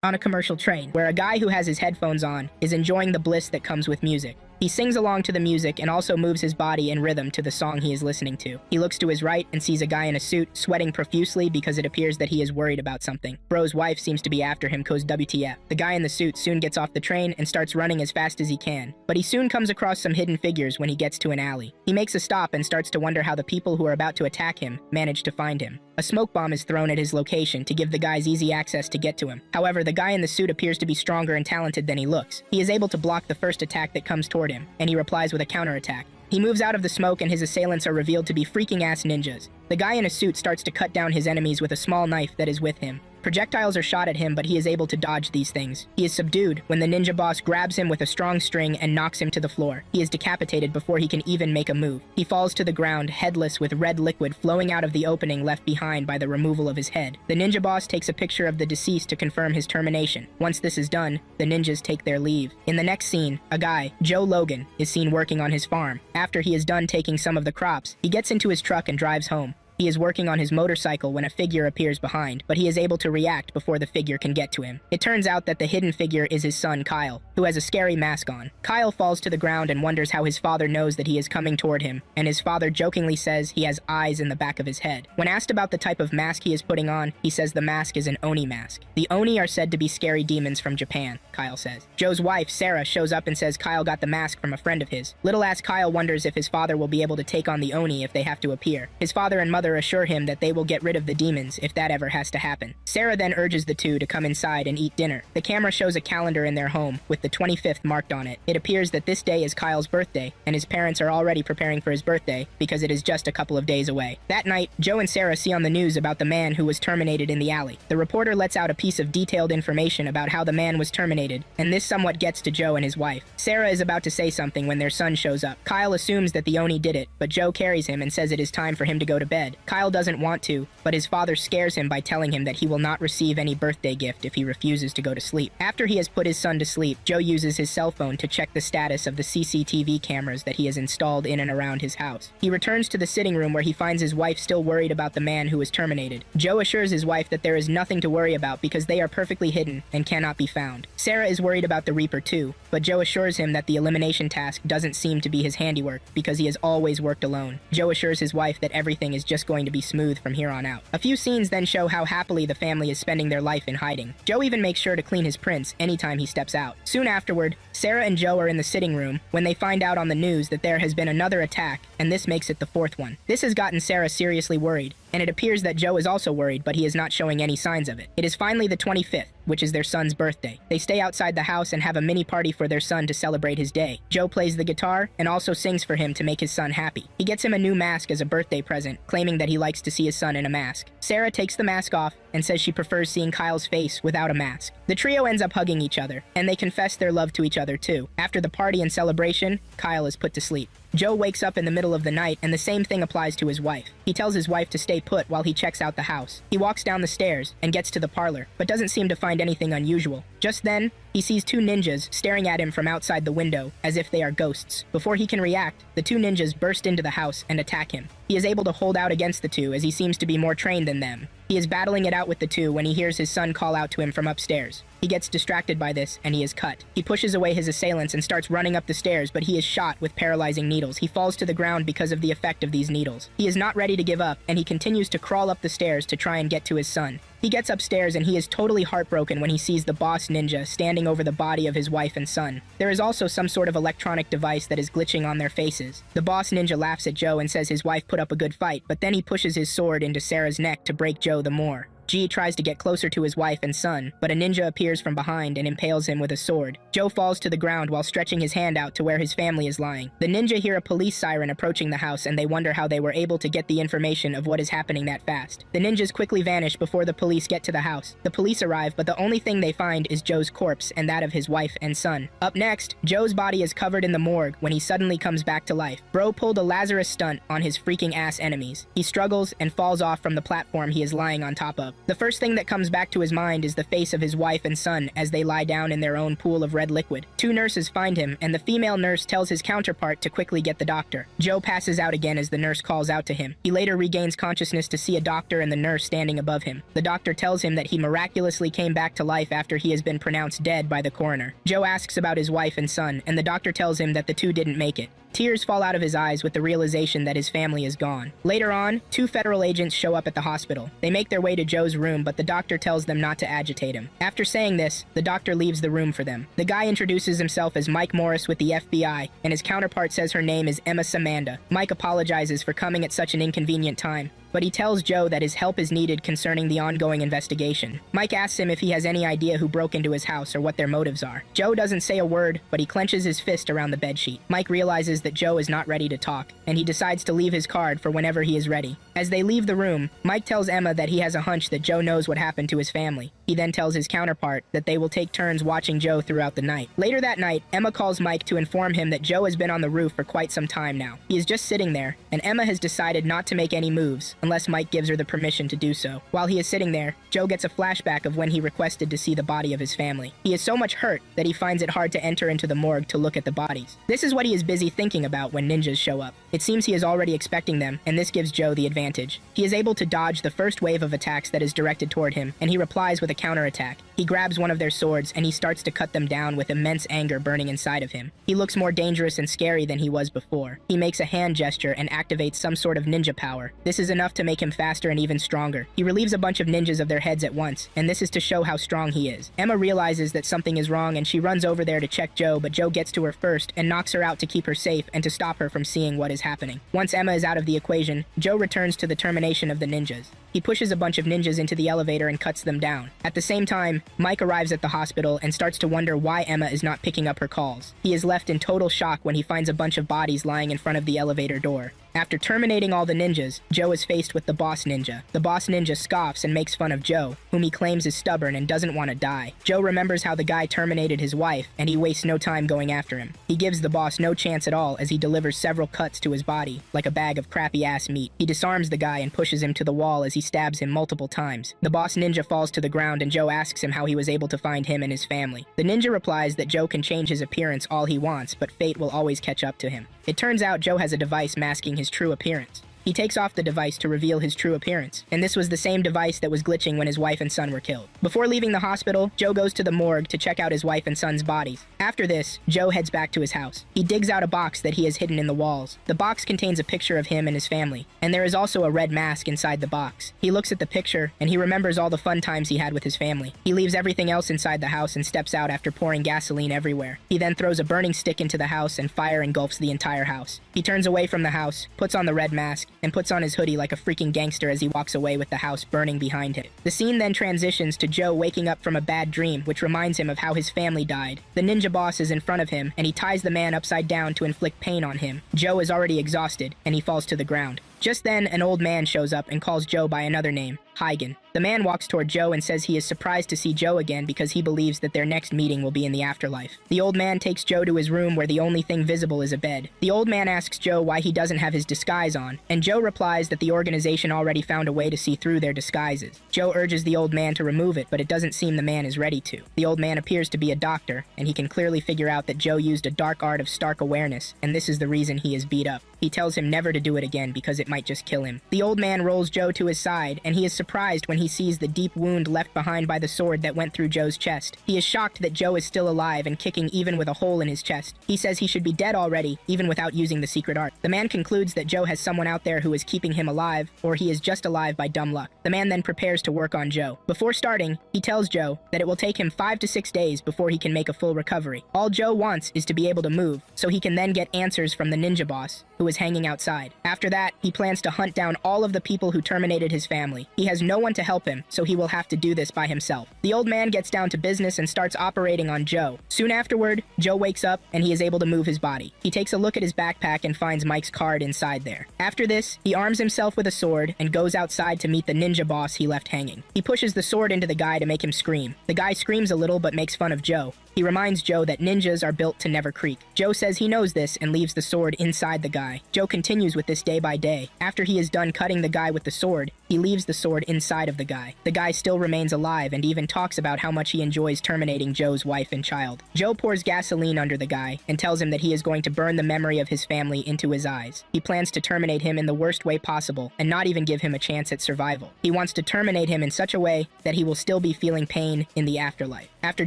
on a commercial train, where a guy who has his headphones on is enjoying the bliss that comes with music. He sings along to the music and also moves his body in rhythm to the song he is listening to. He looks to his right and sees a guy in a suit sweating profusely because it appears that he is worried about something. Bro's wife seems to be after him cause WTF. The guy in the suit soon gets off the train and starts running as fast as he can, but he soon comes across some hidden figures when he gets to an alley. He makes a stop and starts to wonder how the people who are about to attack him manage to find him. A smoke bomb is thrown at his location to give the guys easy access to get to him. However, the guy in the suit appears to be stronger and talented than he looks. He is able to block the first attack that comes toward him, and he replies with a counterattack. He moves out of the smoke and his assailants are revealed to be freaking-ass ninjas. The guy in a suit starts to cut down his enemies with a small knife that is with him. Projectiles are shot at him, but he is able to dodge these things. He is subdued when the ninja boss grabs him with a strong string and knocks him to the floor. He is decapitated before he can even make a move. He falls to the ground, headless with red liquid flowing out of the opening left behind by the removal of his head. The ninja boss takes a picture of the deceased to confirm his termination. Once this is done, the ninjas take their leave. In the next scene, a guy, Joe Logan, is seen working on his farm. After he is done taking some of the crops, he gets into his truck and drives home. He is working on his motorcycle when a figure appears behind, but he is able to react before the figure can get to him. It turns out that the hidden figure is his son, Kyle, who has a scary mask on. Kyle falls to the ground and wonders how his father knows that he is coming toward him, and his father jokingly says he has eyes in the back of his head. When asked about the type of mask he is putting on, he says the mask is an Oni mask. The Oni are said to be scary demons from Japan, Kyle says. Joe's wife, Sarah, shows up and says Kyle got the mask from a friend of his. Little-ass Kyle wonders if his father will be able to take on the Oni if they have to appear. His father and mother assure him that they will get rid of the demons if that ever has to happen. Sarah then urges the two to come inside and eat dinner. The camera shows a calendar in their home with the 25th marked on it. It appears that this day is Kyle's birthday, and his parents are already preparing for his birthday because it is just a couple of days away. That night, Joe and Sarah see on the news about the man who was terminated in the alley. The reporter lets out a piece of detailed information about how the man was terminated, and this somewhat gets to Joe and his wife. Sarah is about to say something when their son shows up. Kyle assumes that the Oni did it, but Joe carries him and says it is time for him to go to bed. Kyle doesn't want to, but his father scares him by telling him that he will not receive any birthday gift if he refuses to go to sleep. After he has put his son to sleep, Joe uses his cell phone to check the status of the CCTV cameras that he has installed in and around his house. He returns to the sitting room where he finds his wife still worried about the man who was terminated. Joe assures his wife that there is nothing to worry about because they are perfectly hidden and cannot be found. Sarah is worried about the Reaper too, but Joe assures him that the elimination task doesn't seem to be his handiwork because he has always worked alone. Joe assures his wife that everything is just going to be smooth from here on out. A few scenes then show how happily the family is spending their life in hiding. Joe even makes sure to clean his prints anytime he steps out. Soon afterward, Sarah and Joe are in the sitting room when they find out on the news that there has been another attack, and this makes it the fourth one. This has gotten Sarah seriously worried, and it appears that Joe is also worried, but he is not showing any signs of it. It is finally the 25th, which is their son's birthday. They stay outside the house and have a mini party for their son to celebrate his day. Joe plays the guitar and also sings for him to make his son happy. He gets him a new mask as a birthday present, claiming that he likes to see his son in a mask. Sarah takes the mask off and says she prefers seeing Kyle's face without a mask. The trio ends up hugging each other, and they confess their love to each other too. After the party and celebration, Kyle is put to sleep. Joe wakes up in the middle of the night, and the same thing applies to his wife. He tells his wife to stay put while he checks out the house. He walks down the stairs and gets to the parlor, but doesn't seem to find anything unusual. Just then, he sees two ninjas staring at him from outside the window, as if they are ghosts. Before he can react, the two ninjas burst into the house and attack him. He is able to hold out against the two as he seems to be more trained than them. He is battling it out with the two when he hears his son call out to him from upstairs. He gets distracted by this, and he is cut. He pushes away his assailants and starts running up the stairs, but he is shot with paralyzing needles. He falls to the ground because of the effect of these needles. He is not ready to give up, and he continues to crawl up the stairs to try and get to his son. He gets upstairs and he is totally heartbroken when he sees the boss ninja standing over the body of his wife and son. There is also some sort of electronic device that is glitching on their faces. The boss ninja laughs at Joe and says his wife put up a good fight, but then he pushes his sword into Sarah's neck to break Joe the more. G tries to get closer to his wife and son, but a ninja appears from behind and impales him with a sword. Joe falls to the ground while stretching his hand out to where his family is lying. The ninja hear a police siren approaching the house, and they wonder how they were able to get the information of what is happening that fast. The ninjas quickly vanish before the police get to the house. The police arrive, but the only thing they find is Joe's corpse and that of his wife and son. Up next, Joe's body is covered in the morgue when he suddenly comes back to life. Bro pulled a Lazarus stunt on his freaking ass enemies. He struggles and falls off from the platform he is lying on top of. of. The first thing that comes back to his mind is the face of his wife and son as they lie down in their own pool of red liquid. Two nurses find him, and the female nurse tells his counterpart to quickly get the doctor. Joe passes out again as the nurse calls out to him. He later regains consciousness to see a doctor and the nurse standing above him. The doctor tells him that he miraculously came back to life after he has been pronounced dead by the coroner. Joe asks about his wife and son, and the doctor tells him that the two didn't make it. Tears fall out of his eyes with the realization that his family is gone. Later on, two federal agents show up at the hospital. They make their way to Joe's room, but the doctor tells them not to agitate him. After saying this, the doctor leaves the room for them. The guy introduces himself as Mike Morris with the FBI, and his counterpart says her name is Emma Samanda. Mike apologizes for coming at such an inconvenient time, but he tells Joe that his help is needed concerning the ongoing investigation. Mike asks him if he has any idea who broke into his house or what their motives are. Joe doesn't say a word, but he clenches his fist around the bedsheet. Mike realizes that Joe is not ready to talk, and he decides to leave his card for whenever he is ready. As they leave the room, Mike tells Emma that he has a hunch that Joe knows what happened to his family. He then tells his counterpart that they will take turns watching Joe throughout the night. Later that night, Emma calls Mike to inform him that Joe has been on the roof for quite some time now. He is just sitting there, and Emma has decided not to make any moves unless Mike gives her the permission to do so. While he is sitting there, Joe gets a flashback of when he requested to see the body of his family. He is so much hurt that he finds it hard to enter into the morgue to look at the bodies. This is what he is busy thinking about when ninjas show up. It seems he is already expecting them, and this gives Joe the advantage. He is able to dodge the first wave of attacks that is directed toward him, and he replies with a counterattack. He grabs one of their swords, and he starts to cut them down with immense anger burning inside of him. He looks more dangerous and scary than he was before. He makes a hand gesture and activates some sort of ninja power. This is enough to make him faster and even stronger. He relieves a bunch of ninjas of their heads at once, and this is to show how strong he is. Emma realizes that something is wrong, and she runs over there to check Joe, but Joe gets to her first and knocks her out to keep her safe and to stop her from seeing what is happening. Once Emma is out of the equation, Joe returns to the termination of the ninjas. He pushes a bunch of ninjas into the elevator and cuts them down. At the same time, Mike arrives at the hospital and starts to wonder why Emma is not picking up her calls. He is left in total shock when he finds a bunch of bodies lying in front of the elevator door. After terminating all the ninjas, Joe is faced with the boss ninja. The boss ninja scoffs and makes fun of Joe, whom he claims is stubborn and doesn't want to die. Joe remembers how the guy terminated his wife, and he wastes no time going after him. He gives the boss no chance at all as he delivers several cuts to his body, like a bag of crappy-ass meat. He disarms the guy and pushes him to the wall as he stabs him multiple times. The boss ninja falls to the ground, and Joe asks him how he was able to find him and his family. The ninja replies that Joe can change his appearance all he wants, but fate will always catch up to him. It turns out Joe has a device masking his true appearance. He takes off the device to reveal his true appearance, and this was the same device that was glitching when his wife and son were killed. Before leaving the hospital, Joe goes to the morgue to check out his wife and son's bodies. After this, Joe heads back to his house. He digs out a box that he has hidden in the walls. The box contains a picture of him and his family, and there is also a red mask inside the box. He looks at the picture, and he remembers all the fun times he had with his family. He leaves everything else inside the house and steps out after pouring gasoline everywhere. He then throws a burning stick into the house, and fire engulfs the entire house. He turns away from the house, puts on the red mask, and puts on his hoodie like a freaking gangster as he walks away with the house burning behind him. The scene then transitions to Joe waking up from a bad dream, which reminds him of how his family died. The ninja boss is in front of him, and he ties the man upside down to inflict pain on him. Joe is already exhausted, and he falls to the ground. Just then, an old man shows up and calls Joe by another name, Hygen. The man walks toward Joe and says he is surprised to see Joe again because he believes that their next meeting will be in the afterlife. The old man takes Joe to his room where the only thing visible is a bed. The old man asks Joe why he doesn't have his disguise on, and Joe replies that the organization already found a way to see through their disguises. Joe urges the old man to remove it, but it doesn't seem the man is ready to. The old man appears to be a doctor, and he can clearly figure out that Joe used a dark art of stark awareness, and this is the reason he is beat up. He tells him never to do it again because it might just kill him. The old man rolls Joe to his side, and he is surprised when he sees the deep wound left behind by the sword that went through Joe's chest. He is shocked that Joe is still alive and kicking even with a hole in his chest. He says he should be dead already, even without using the secret art. The man concludes that Joe has someone out there who is keeping him alive, or he is just alive by dumb luck. The man then prepares to work on Joe. Before starting, he tells Joe that it will take him 5 to 6 days before he can make a full recovery. All Joe wants is to be able to move, so he can then get answers from the ninja boss, who is hanging outside. After that, he plans to hunt down all of the people who terminated his family. He has no one to help him, so he will have to do this by himself. The old man gets down to business and starts operating on Joe. Soon afterward, Joe wakes up and he is able to move his body. He takes a look at his backpack and finds Mike's card inside there. After this, he arms himself with a sword and goes outside to meet the ninja boss he left hanging. He pushes the sword into the guy to make him scream. The guy screams a little but makes fun of Joe. He reminds Joe that ninjas are built to never creak. Joe says he knows this and leaves the sword inside the guy. Joe continues with this day by day. After he is done cutting the guy with the sword, he leaves the sword stored inside of the guy. The guy still remains alive and even talks about how much he enjoys terminating Joe's wife and child. Joe pours gasoline under the guy and tells him that he is going to burn the memory of his family into his eyes. He plans to terminate him in the worst way possible and not even give him a chance at survival. He wants to terminate him in such a way that he will still be feeling pain in the afterlife. After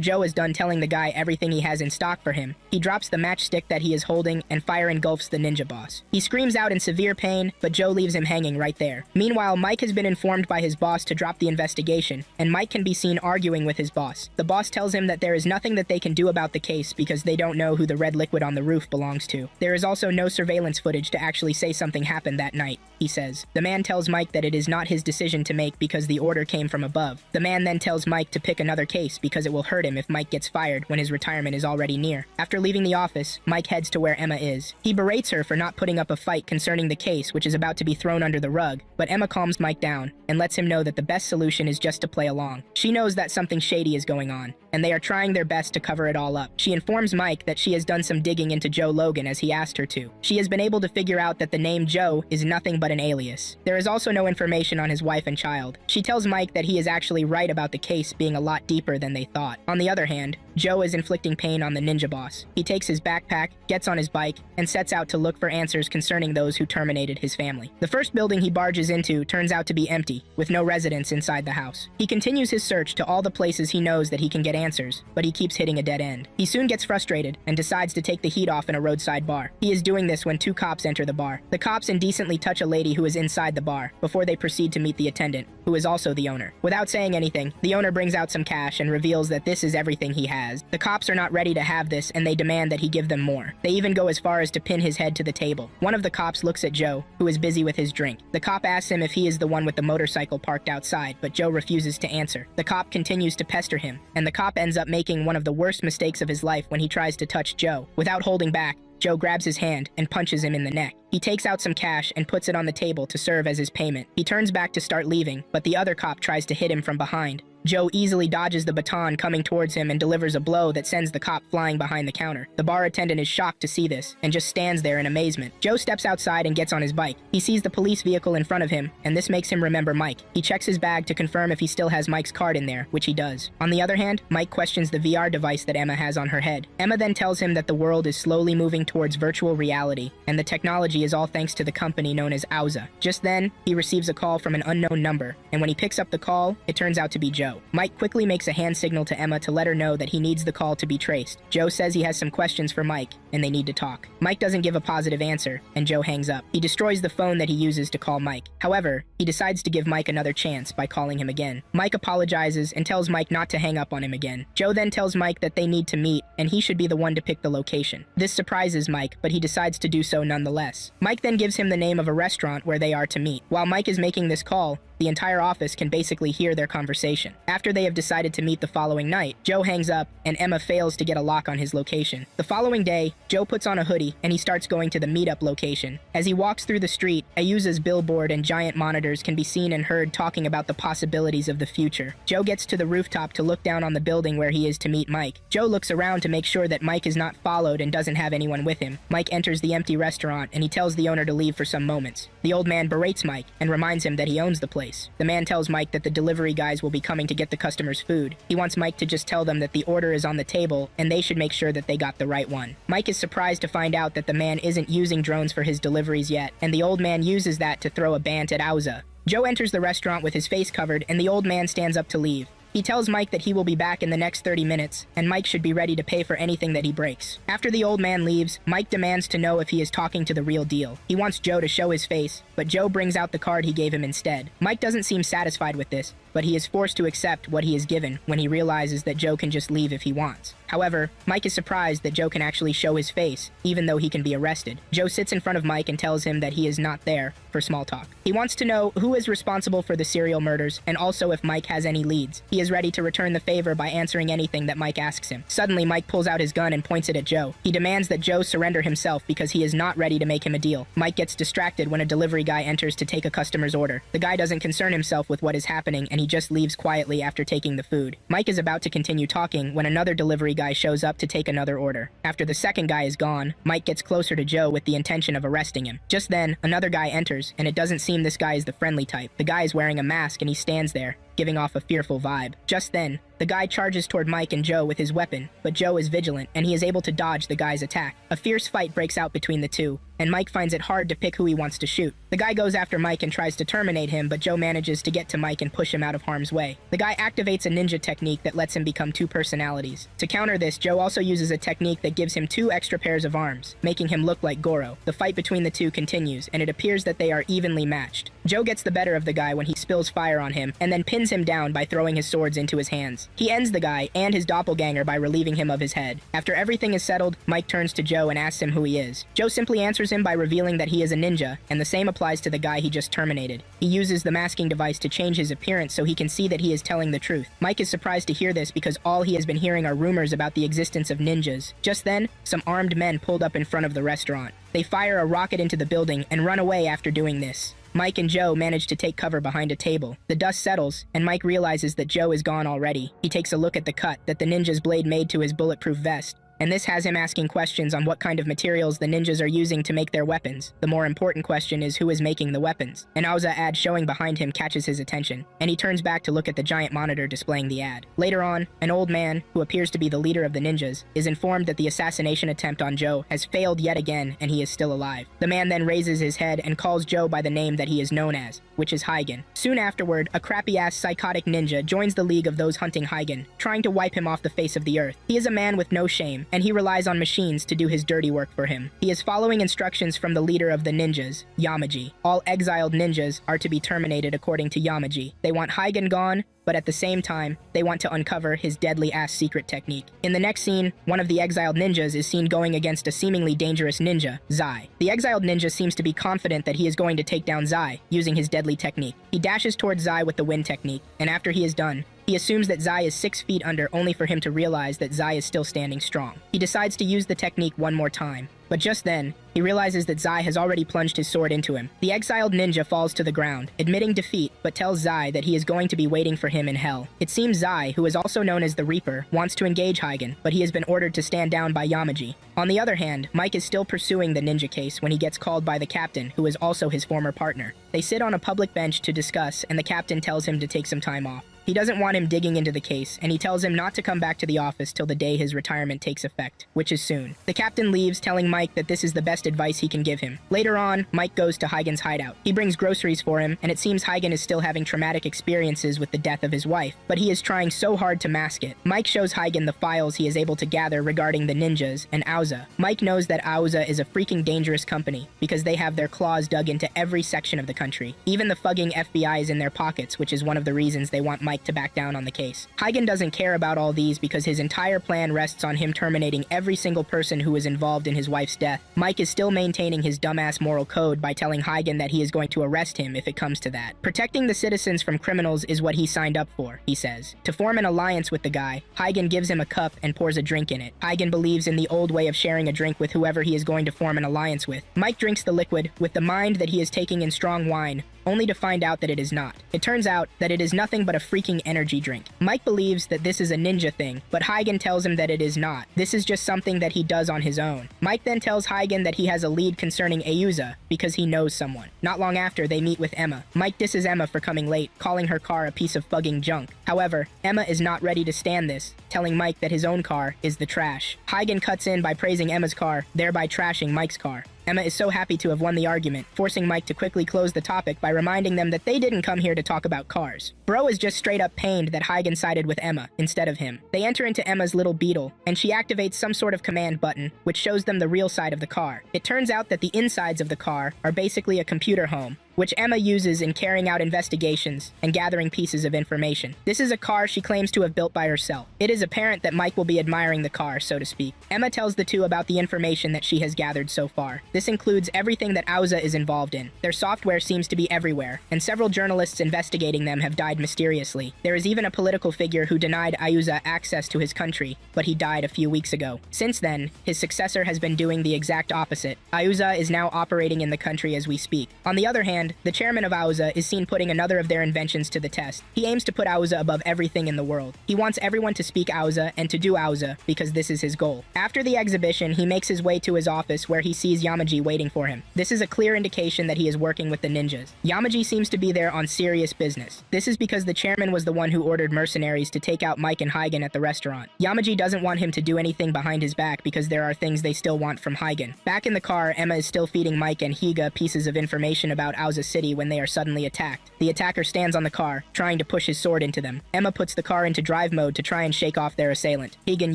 Joe is done telling the guy everything he has in stock for him, he drops the matchstick that he is holding and fire engulfs the ninja boss. He screams out in severe pain, but Joe leaves him hanging right there. Meanwhile, Mike has been informed by his boss to drop the investigation, and Mike can be seen arguing with his boss. The boss tells him that there is nothing that they can do about the case because they don't know who the red liquid on the roof belongs to. There is also no surveillance footage to actually say something happened that night, he says. The man tells Mike that it is not his decision to make because the order came from above. The man then tells Mike to pick another case because it will hurt him if Mike gets fired when his retirement is already near. After leaving the office, Mike heads to where Emma is. He berates her for not putting up a fight concerning the case, which is about to be thrown under the rug, but Emma calms Mike down and lets him know that the best solution is just to play along. She knows that something shady is going on, and they are trying their best to cover it all up. She informs Mike that she has done some digging into Joe Logan as he asked her to. She has been able to figure out that the name Joe is nothing but an alias. There is also no information on his wife and child. She tells Mike that he is actually right about the case being a lot deeper than they thought. On the other hand, Joe is inflicting pain on the ninja boss. He takes his backpack, gets on his bike, and sets out to look for answers concerning those who terminated his family. The first building he barges into turns out to be empty, with no residents inside the house. He continues his search to all the places he knows that he can get answers, but he keeps hitting a dead end. He soon gets frustrated and decides to take the heat off in a roadside bar. He is doing this when two cops enter the bar. The cops indecently touch a lady who is inside the bar before they proceed to meet the attendant, who is also the owner. Without saying anything, the owner brings out some cash and reveals that this is everything he has. The cops are not ready to have this and they demand that he give them more. They even go as far as to pin his head to the table. One of the cops looks at Joe, who is busy with his drink. The cop asks him if he is the one with the motorcycle parked outside, but Joe refuses to answer. The cop continues to pester him, and the cop ends up making one of the worst mistakes of his life when he tries to touch Joe. Without holding back, Joe grabs his hand and punches him in the neck. He takes out some cash and puts it on the table to serve as his payment. He turns back to start leaving, but the other cop tries to hit him from behind. Joe easily dodges the baton coming towards him and delivers a blow that sends the cop flying behind the counter. The bar attendant is shocked to see this and just stands there in amazement. Joe steps outside and gets on his bike. He sees the police vehicle in front of him, and this makes him remember Mike. He checks his bag to confirm if he still has Mike's card in there, which he does. On the other hand, Mike questions the VR device that Emma has on her head. Emma then tells him that the world is slowly moving towards virtual reality, and the technology is all thanks to the company known as Auza. Just then, he receives a call from an unknown number, and when he picks up the call, it turns out to be Joe. Mike quickly makes a hand signal to Emma to let her know that he needs the call to be traced. Joe says he has some questions for Mike, and they need to talk. Mike doesn't give a positive answer, and Joe hangs up. He destroys the phone that he uses to call Mike. However, he decides to give Mike another chance by calling him again. Mike apologizes and tells Mike not to hang up on him again. Joe then tells Mike that they need to meet, and he should be the one to pick the location. This surprises Mike, but he decides to do so nonetheless. Mike then gives him the name of a restaurant where they are to meet. While Mike is making this call, the entire office can basically hear their conversation. After they have decided to meet the following night, Joe hangs up and Emma fails to get a lock on his location. The following day, Joe puts on a hoodie and he starts going to the meetup location. As he walks through the street, Ayuza's billboard and giant monitors can be seen and heard talking about the possibilities of the future. Joe gets to the rooftop to look down on the building where he is to meet Mike. Joe looks around to make sure that Mike is not followed and doesn't have anyone with him. Mike enters the empty restaurant and he tells the owner to leave for some moments. The old man berates Mike and reminds him that he owns the place. The man tells Mike that the delivery guys will be coming to get the customers' food. He wants Mike to just tell them that the order is on the table and they should make sure that they got the right one. Mike is surprised to find out that the man isn't using drones for his deliveries yet, and the old man uses that to throw a bant at Auza. Joe enters the restaurant with his face covered and the old man stands up to leave. He tells Mike that he will be back in the next 30 minutes, and Mike should be ready to pay for anything that he breaks. After the old man leaves, Mike demands to know if he is talking to the real deal. He wants Joe to show his face, but Joe brings out the card he gave him instead. Mike doesn't seem satisfied with this, but he is forced to accept what he is given when he realizes that Joe can just leave if he wants. However, Mike is surprised that Joe can actually show his face, even though he can be arrested. Joe sits in front of Mike and tells him that he is not there for small talk. He wants to know who is responsible for the serial murders and also if Mike has any leads. He is ready to return the favor by answering anything that Mike asks him. Suddenly, Mike pulls out his gun and points it at Joe. He demands that Joe surrender himself because he is not ready to make him a deal. Mike gets distracted when a delivery guy enters to take a customer's order. The guy doesn't concern himself with what is happening and he just leaves quietly after taking the food. Mike is about to continue talking when another delivery guy shows up to take another order. After the second guy is gone, Mike gets closer to Joe with the intention of arresting him. Just then, another guy enters, and it doesn't seem this guy is the friendly type. The guy is wearing a mask and he stands there, giving off a fearful vibe. Just then, the guy charges toward Mike and Joe with his weapon, but Joe is vigilant and he is able to dodge the guy's attack. A fierce fight breaks out between the two, and Mike finds it hard to pick who he wants to shoot. The guy goes after Mike and tries to terminate him, but Joe manages to get to Mike and push him out of harm's way. The guy activates a ninja technique that lets him become two personalities. To counter this, Joe also uses a technique that gives him 2 extra pairs of arms, making him look like Goro. The fight between the two continues, and it appears that they are evenly matched. Joe gets the better of the guy when he spills fire on him, and then pins him down by throwing his swords into his hands. He ends the guy and his doppelganger by relieving him of his head. After everything is settled, Mike turns to Joe and asks him who he is. Joe simply answers him by revealing that he is a ninja, and the same applies to the guy he just terminated. He uses the masking device to change his appearance so he can see that he is telling the truth. Mike is surprised to hear this because all he has been hearing are rumors about the existence of ninjas. Just then, some armed men pulled up in front of the restaurant. They fire a rocket into the building and run away after doing this. Mike and Joe manage to take cover behind a table. The dust settles, and Mike realizes that Joe is gone already. He takes a look at the cut that the ninja's blade made to his bulletproof vest, and this has him asking questions on what kind of materials the ninjas are using to make their weapons. The more important question is who is making the weapons. An Auza ad showing behind him catches his attention, and he turns back to look at the giant monitor displaying the ad. Later on, an old man, who appears to be the leader of the ninjas, is informed that the assassination attempt on Joe has failed yet again and he is still alive. The man then raises his head and calls Joe by the name that he is known as, which is Heigen. Soon afterward, a crappy-ass psychotic ninja joins the league of those hunting Heigen, trying to wipe him off the face of the earth. He is a man with no shame, and he relies on machines to do his dirty work for him. He is following instructions from the leader of the ninjas, Yamaji. All exiled ninjas are to be terminated according to Yamaji. They want Heigen gone, but at the same time, they want to uncover his deadly-ass secret technique. In the next scene, one of the exiled ninjas is seen going against a seemingly dangerous ninja, Zai. The exiled ninja seems to be confident that he is going to take down Zai, using his deadly technique. He dashes towards Zai with the wind technique, and after he is done, he assumes that Zai is 6 feet under only for him to realize that Zai is still standing strong. He decides to use the technique one more time, but just then, he realizes that Zai has already plunged his sword into him. The exiled ninja falls to the ground, admitting defeat, but tells Zai that he is going to be waiting for him in hell. It seems Zai, who is also known as the Reaper, wants to engage Heigen, but he has been ordered to stand down by Yamaji. On the other hand, Mike is still pursuing the ninja case when he gets called by the captain, who is also his former partner. They sit on a public bench to discuss, and the captain tells him to take some time off. He doesn't want him digging into the case, and he tells him not to come back to the office till the day his retirement takes effect, which is soon. The captain leaves, telling Mike that this is the best advice he can give him. Later on, Mike goes to Heigen's hideout. He brings groceries for him, and it seems Heigen is still having traumatic experiences with the death of his wife, but he is trying so hard to mask it. Mike shows Heigen the files he is able to gather regarding the ninjas and Auza. Mike knows that Auza is a freaking dangerous company, because they have their claws dug into every section of the country. Even the fucking FBI is in their pockets, which is one of the reasons they want Mike to back down on the case. Heigen doesn't care about all these because his entire plan rests on him terminating every single person who is involved in his wife's death. Mike is still maintaining his dumbass moral code by telling Heigen that he is going to arrest him if it comes to that. Protecting the citizens from criminals is what he signed up for, he says. To form an alliance with the guy, Heigen gives him a cup and pours a drink in it. Heigen believes in the old way of sharing a drink with whoever he is going to form an alliance with. Mike drinks the liquid with the mind that he is taking in strong wine, only to find out that it is not. It turns out that it is nothing but a freaking energy drink. Mike believes that this is a ninja thing, but Heigen tells him that it is not. This is just something that he does on his own. Mike then tells Heigen that he has a lead concerning Ayuza because he knows someone. Not long after, they meet with Emma. Mike disses Emma for coming late, calling her car a piece of fucking junk. However, Emma is not ready to stand this, telling Mike that his own car is the trash. Heigen cuts in by praising Emma's car, thereby trashing Mike's car. Emma is so happy to have won the argument, forcing Mike to quickly close the topic by reminding them that they didn't come here to talk about cars. Bro is just straight up pained that Heigen sided with Emma instead of him. They enter into Emma's little beetle, and she activates some sort of command button, which shows them the real side of the car. It turns out that the insides of the car are basically a computer home, which Emma uses in carrying out investigations and gathering pieces of information. This is a car she claims to have built by herself. It is apparent that Mike will be admiring the car, so to speak. Emma tells the two about the information that she has gathered so far. This includes everything that Auza is involved in. Their software seems to be everywhere, and several journalists investigating them have died mysteriously. There is even a political figure who denied Auza access to his country, but he died a few weeks ago. Since then, his successor has been doing the exact opposite. Auza is now operating in the country as we speak. On the other hand, hand, the chairman of Aoza is seen putting another of their inventions to the test. He aims to put Aoza above everything in the world. He wants everyone to speak Aoza and to do Aoza because this is his goal. After the exhibition, he makes his way to his office where he sees Yamaji waiting for him. This is a clear indication that he is working with the ninjas. Yamaji seems to be there on serious business. This is because the chairman was the one who ordered mercenaries to take out Mike and Hygen at the restaurant. Yamaji doesn't want him to do anything behind his back because there are things they still want from Hygen. Back in the car, Emma is still feeding Mike and Higa pieces of information about Aoza City when they are suddenly attacked. The attacker stands on the car, trying to push his sword into them. Emma puts the car into drive mode to try and shake off their assailant. Higen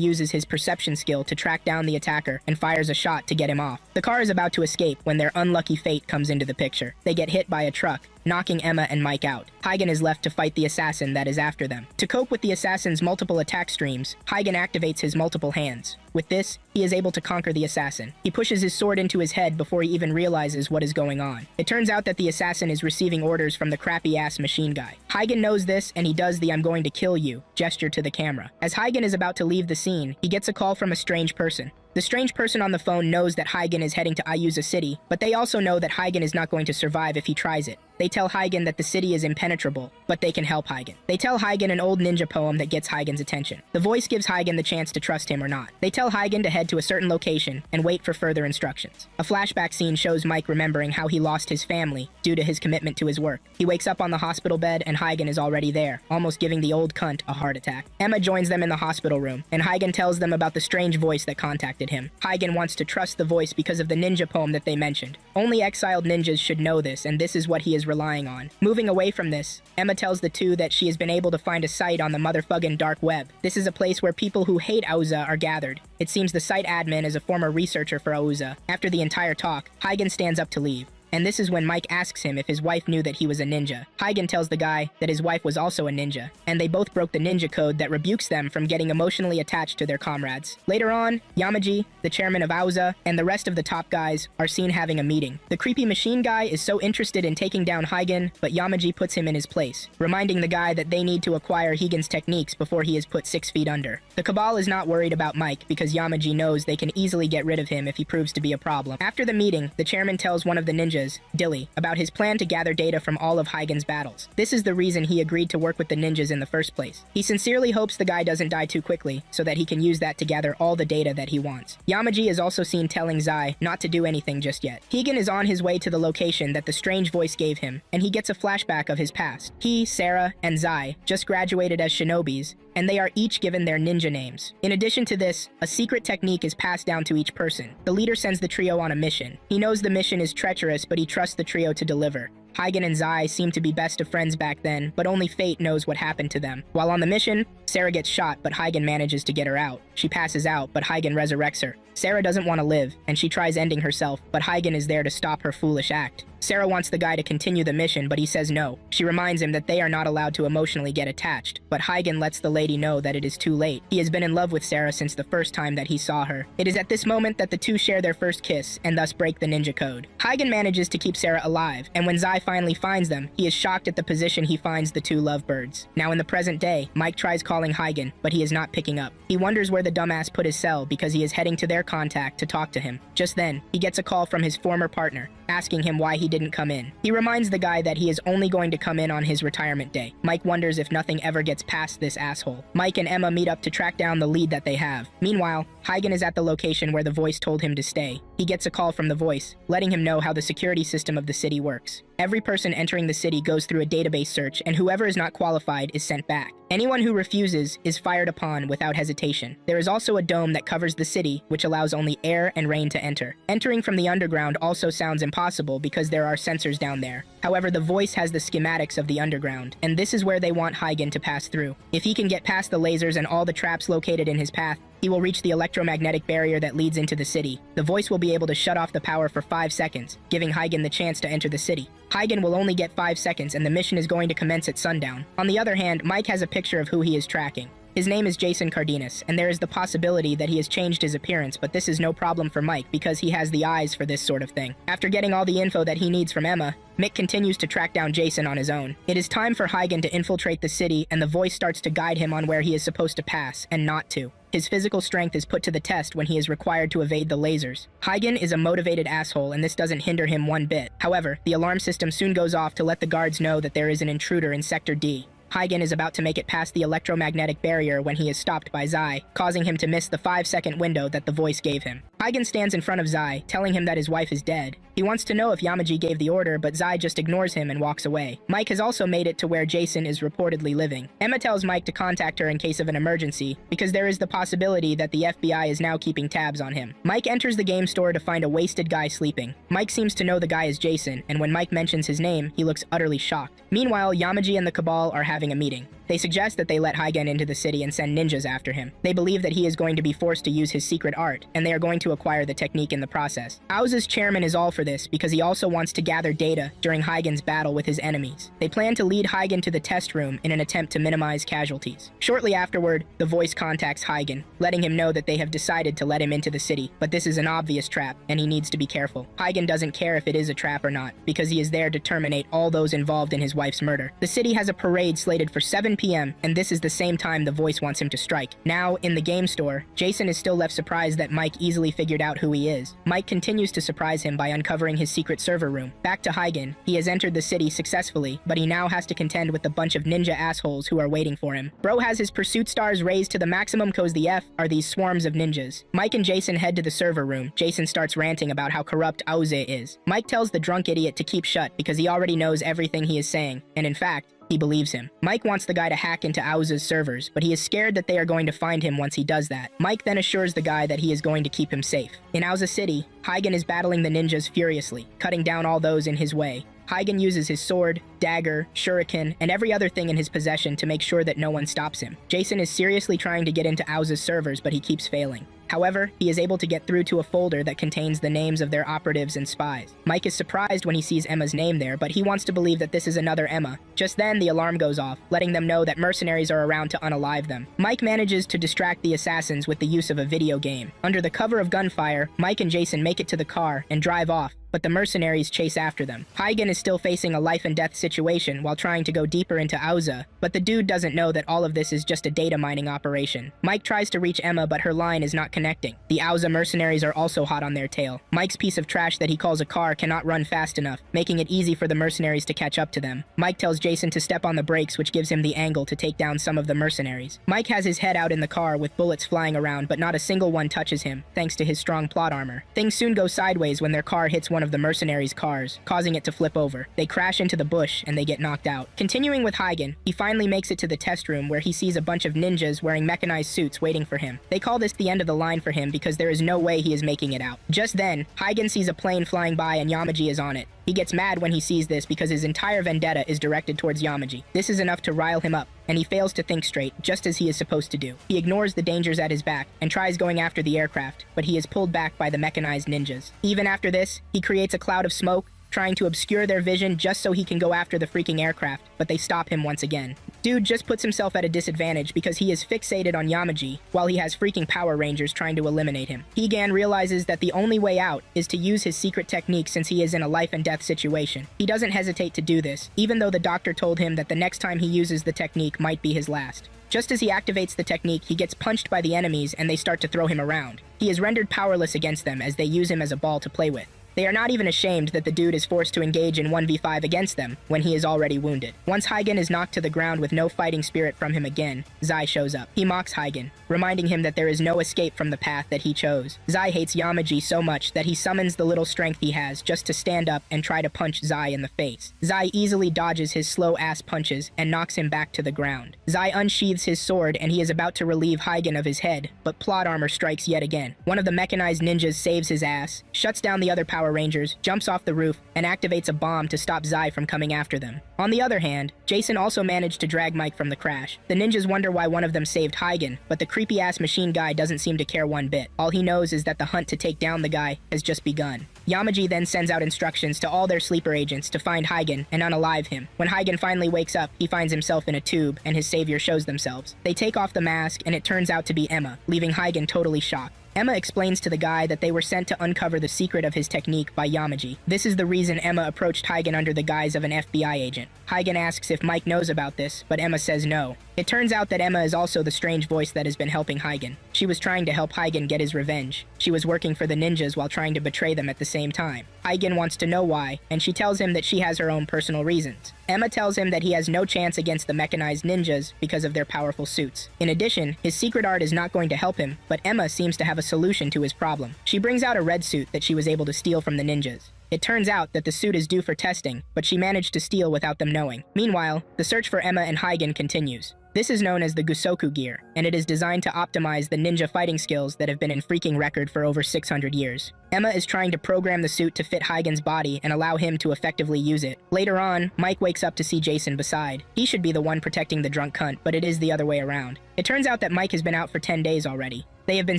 uses his perception skill to track down the attacker and fires a shot to get him off. The car is about to escape when their unlucky fate comes into the picture. They get hit by a truck, knocking Emma and Mike out. Hygen is left to fight the assassin that is after them. To cope with the assassin's multiple attack streams, Hygen activates his multiple hands. With this, he is able to conquer the assassin. He pushes his sword into his head before he even realizes what is going on. It turns out that the assassin is receiving orders from the crappy-ass machine guy. Hygen knows this, and he does the "I'm going to kill you" gesture to the camera. As Hygen is about to leave the scene, he gets a call from a strange person. The strange person on the phone knows that Hygen is heading to Ayuza City, but they also know that Hygen is not going to survive if he tries it. They tell Hygen that the city is impenetrable, but they can help Hygen. They tell Hygen an old ninja poem that gets Hygen's attention. The voice gives Hygen the chance to trust him or not. They tell Hygen to head to a certain location and wait for further instructions. A flashback scene shows Mike remembering how he lost his family due to his commitment to his work. He wakes up on the hospital bed and Hygen is already there, almost giving the old cunt a heart attack. Emma joins them in the hospital room, and Hygen tells them about the strange voice that contacted him. Hygen wants to trust the voice because of the ninja poem that they mentioned. Only exiled ninjas should know this, and this is what he is relying on. Moving away from this, Emma tells the two that she has been able to find a site on the motherfucking dark web. This is a place where people who hate Aoza are gathered. It seems the site admin is a former researcher for Aoza. After the entire talk, Hygen stands up to leave. And this is when Mike asks him if his wife knew that he was a ninja. Hygen tells the guy that his wife was also a ninja, and they both broke the ninja code that rebukes them from getting emotionally attached to their comrades. Later on, Yamaji, the chairman of Aoza, and the rest of the top guys are seen having a meeting. The creepy machine guy is so interested in taking down Hygen, but Yamaji puts him in his place, reminding the guy that they need to acquire Hygen's techniques before he is put 6 feet under. The Cabal is not worried about Mike because Yamaji knows they can easily get rid of him if he proves to be a problem. After the meeting, the chairman tells one of the ninjas, Dilly, about his plan to gather data from all of Hygen's battles. This is the reason he agreed to work with the ninjas in the first place. He sincerely hopes the guy doesn't die too quickly, so that he can use that to gather all the data that he wants. Yamaji is also seen telling Zai not to do anything just yet. Hygen is on his way to the location that the strange voice gave him, and he gets a flashback of his past. He, Sarah, and Zai just graduated as shinobis, and they are each given their ninja names. In addition to this, a secret technique is passed down to each person. The leader sends the trio on a mission. He knows the mission is treacherous, but he trusts the trio to deliver. Hygen and Zai seem to be best of friends back then, but only fate knows what happened to them. While on the mission, Sarah gets shot, but Hygen manages to get her out. She passes out, but Hygen resurrects her. Sarah doesn't want to live, and she tries ending herself, but Hygen is there to stop her foolish act. Sarah wants the guy to continue the mission, but he says no. She reminds him that they are not allowed to emotionally get attached, but Hygen lets the lady know that it is too late. He has been in love with Sarah since the first time that he saw her. It is at this moment that the two share their first kiss, and thus break the ninja code. Hygen manages to keep Sarah alive, and when Zai finally finds them, he is shocked at the position he finds the two lovebirds. Now in the present day, Mike tries calling Hygen, but he is not picking up. He wonders where the dumbass put his cell because he is heading to their contact to talk to him. Just then, he gets a call from his former partner, asking him why he didn't come in. He reminds the guy that he is only going to come in on his retirement day. Mike wonders if nothing ever gets past this asshole. Mike and Emma meet up to track down the lead that they have. Meanwhile, Hygen is at the location where the voice told him to stay. He gets a call from the voice, letting him know how the security system of the city works. Every person entering the city goes through a database search, and whoever is not qualified is sent back. Anyone who refuses is fired upon without hesitation. There is also a dome that covers the city, which allows only air and rain to enter. Entering from the underground also sounds impossible because there are sensors down there. However, the voice has the schematics of the underground, and this is where they want Hygen to pass through. If he can get past the lasers and all the traps located in his path, he will reach the electromagnetic barrier that leads into the city. The voice will be able to shut off the power for 5 seconds, giving Hygen the chance to enter the city. Hygen will only get 5 seconds, and the mission is going to commence at sundown. On the other hand, Mike has a picture of who he is tracking. His name is Jason Cardenas, and there is the possibility that he has changed his appearance, but this is no problem for Mike because he has the eyes for this sort of thing. After getting all the info that he needs from Emma, Mick continues to track down Jason on his own. It is time for Hygen to infiltrate the city, and the voice starts to guide him on where he is supposed to pass and not to. His physical strength is put to the test when he is required to evade the lasers. Hygen is a motivated asshole, and this doesn't hinder him one bit. However, the alarm system soon goes off to let the guards know that there is an intruder in Sector D. Hygen is about to make it past the electromagnetic barrier when he is stopped by Zai, causing him to miss the 5-second window that the voice gave him. Hygen stands in front of Zai, telling him that his wife is dead. He wants to know if Yamaji gave the order, but Zai just ignores him and walks away. Mike has also made it to where Jason is reportedly living. Emma tells Mike to contact her in case of an emergency, because there is the possibility that the FBI is now keeping tabs on him. Mike enters the game store to find a wasted guy sleeping. Mike seems to know the guy is Jason, and when Mike mentions his name, he looks utterly shocked. Meanwhile, Yamaji and the Cabal are having a meeting. They suggest that they let Hygen into the city and send ninjas after him. They believe that he is going to be forced to use his secret art, and they are going to acquire the technique in the process. Aoza's chairman is all for this because he also wants to gather data during Hygen's battle with his enemies. They plan to lead Hygen to the test room in an attempt to minimize casualties. Shortly afterward, the voice contacts Hygen, letting him know that they have decided to let him into the city, but this is an obvious trap, and he needs to be careful. Hygen doesn't care if it is a trap or not, because he is there to terminate all those involved in his wife's murder. The city has a parade slated for 7 p.m., and this is the same time the voice wants him to strike. Now, in the game store, Jason is still left surprised that Mike easily figured out who he is. Mike continues to surprise him by uncovering his secret server room. Back to Hygen, he has entered the city successfully, but he now has to contend with a bunch of ninja assholes who are waiting for him. Bro has his pursuit stars raised to the maximum cause the F are these swarms of ninjas. Mike and Jason head to the server room. Jason starts ranting about how corrupt Aoze is. Mike tells the drunk idiot to keep shut because he already knows everything he is saying, and in fact, he believes him. Mike wants the guy to hack into Aoza's servers, but he is scared that they are going to find him once he does that. Mike then assures the guy that he is going to keep him safe. In Aoza City, Hygen is battling the ninjas furiously, cutting down all those in his way. Hygen uses his sword, dagger, shuriken, and every other thing in his possession to make sure that no one stops him. Jason is seriously trying to get into Aoza's servers, but he keeps failing. However, he is able to get through to a folder that contains the names of their operatives and spies. Mike is surprised when he sees Emma's name there, but he wants to believe that this is another Emma. Just then, the alarm goes off, letting them know that mercenaries are around to unalive them. Mike manages to distract the assassins with the use of a video game. Under the cover of gunfire, Mike and Jason make it to the car and drive off, but the mercenaries chase after them. Hygen is still facing a life-and-death situation while trying to go deeper into Aoza, but the dude doesn't know that all of this is just a data mining operation. Mike tries to reach Emma, but her line is not connecting. The Aoza mercenaries are also hot on their tail. Mike's piece of trash that he calls a car cannot run fast enough, making it easy for the mercenaries to catch up to them. Mike tells Jason to step on the brakes, which gives him the angle to take down some of the mercenaries. Mike has his head out in the car with bullets flying around, but not a single one touches him, thanks to his strong plot armor. Things soon go sideways when their car hits one of the mercenaries' cars, causing it to flip over. They crash into the bush and they get knocked out. Continuing with Hygen, he finally makes it to the test room where he sees a bunch of ninjas wearing mechanized suits waiting for him. They call this the end of the line for him because there is no way he is making it out. Just then, Hygen sees a plane flying by and Yamaji is on it. He gets mad when he sees this because his entire vendetta is directed towards Yamaji. This is enough to rile him up, and he fails to think straight, just as he is supposed to do. He ignores the dangers at his back and tries going after the aircraft, but he is pulled back by the mechanized ninjas. Even after this, he creates a cloud of smoke, trying to obscure their vision just so he can go after the freaking aircraft, but they stop him once again. Dude just puts himself at a disadvantage because he is fixated on Yamaji, while he has freaking Power Rangers trying to eliminate him. Higan realizes that the only way out is to use his secret technique since he is in a life and death situation. He doesn't hesitate to do this, even though the doctor told him that the next time he uses the technique might be his last. Just as he activates the technique, he gets punched by the enemies and they start to throw him around. He is rendered powerless against them as they use him as a ball to play with. They are not even ashamed that the dude is forced to engage in 1v5 against them when he is already wounded. Once Hygen is knocked to the ground with no fighting spirit from him again, Zai shows up. He mocks Hygen, reminding him that there is no escape from the path that he chose. Zai hates Yamaji so much that he summons the little strength he has just to stand up and try to punch Zai in the face. Zai easily dodges his slow-ass punches and knocks him back to the ground. Zai unsheathes his sword and he is about to relieve Hygen of his head, but plot armor strikes yet again. One of the mechanized ninjas saves his ass, shuts down the other Power Rangers, jumps off the roof, and activates a bomb to stop Zai from coming after them. On the other hand, Jason also managed to drag Mike from the crash. The ninjas wonder why one of them saved Hygen, but the creepy-ass machine guy doesn't seem to care one bit. All he knows is that the hunt to take down the guy has just begun. Yamaji then sends out instructions to all their sleeper agents to find Hygen and unalive him. When Hygen finally wakes up, he finds himself in a tube, and his savior shows themselves. They take off the mask, and it turns out to be Emma, leaving Hygen totally shocked. Emma explains to the guy that they were sent to uncover the secret of his technique by Yamaji. This is the reason Emma approached Hygen under the guise of an FBI agent. Hygen asks if Mike knows about this, but Emma says no. It turns out that Emma is also the strange voice that has been helping Hygen. She was trying to help Hygen get his revenge. She was working for the ninjas while trying to betray them at the same time. Hygen wants to know why, and she tells him that she has her own personal reasons. Emma tells him that he has no chance against the mechanized ninjas because of their powerful suits. In addition, his secret art is not going to help him, but Emma seems to have a solution to his problem. She brings out a red suit that she was able to steal from the ninjas. It turns out that the suit is due for testing, but she managed to steal without them knowing. Meanwhile, the search for Emma and Hygen continues. This is known as the Gusoku gear, and it is designed to optimize the ninja fighting skills that have been in freaking record for over 600 years. Emma is trying to program the suit to fit Hygen's body and allow him to effectively use it. Later on, Mike wakes up to see Jason beside. He should be the one protecting the drunk cunt, but it is the other way around. It turns out that Mike has been out for 10 days already. They have been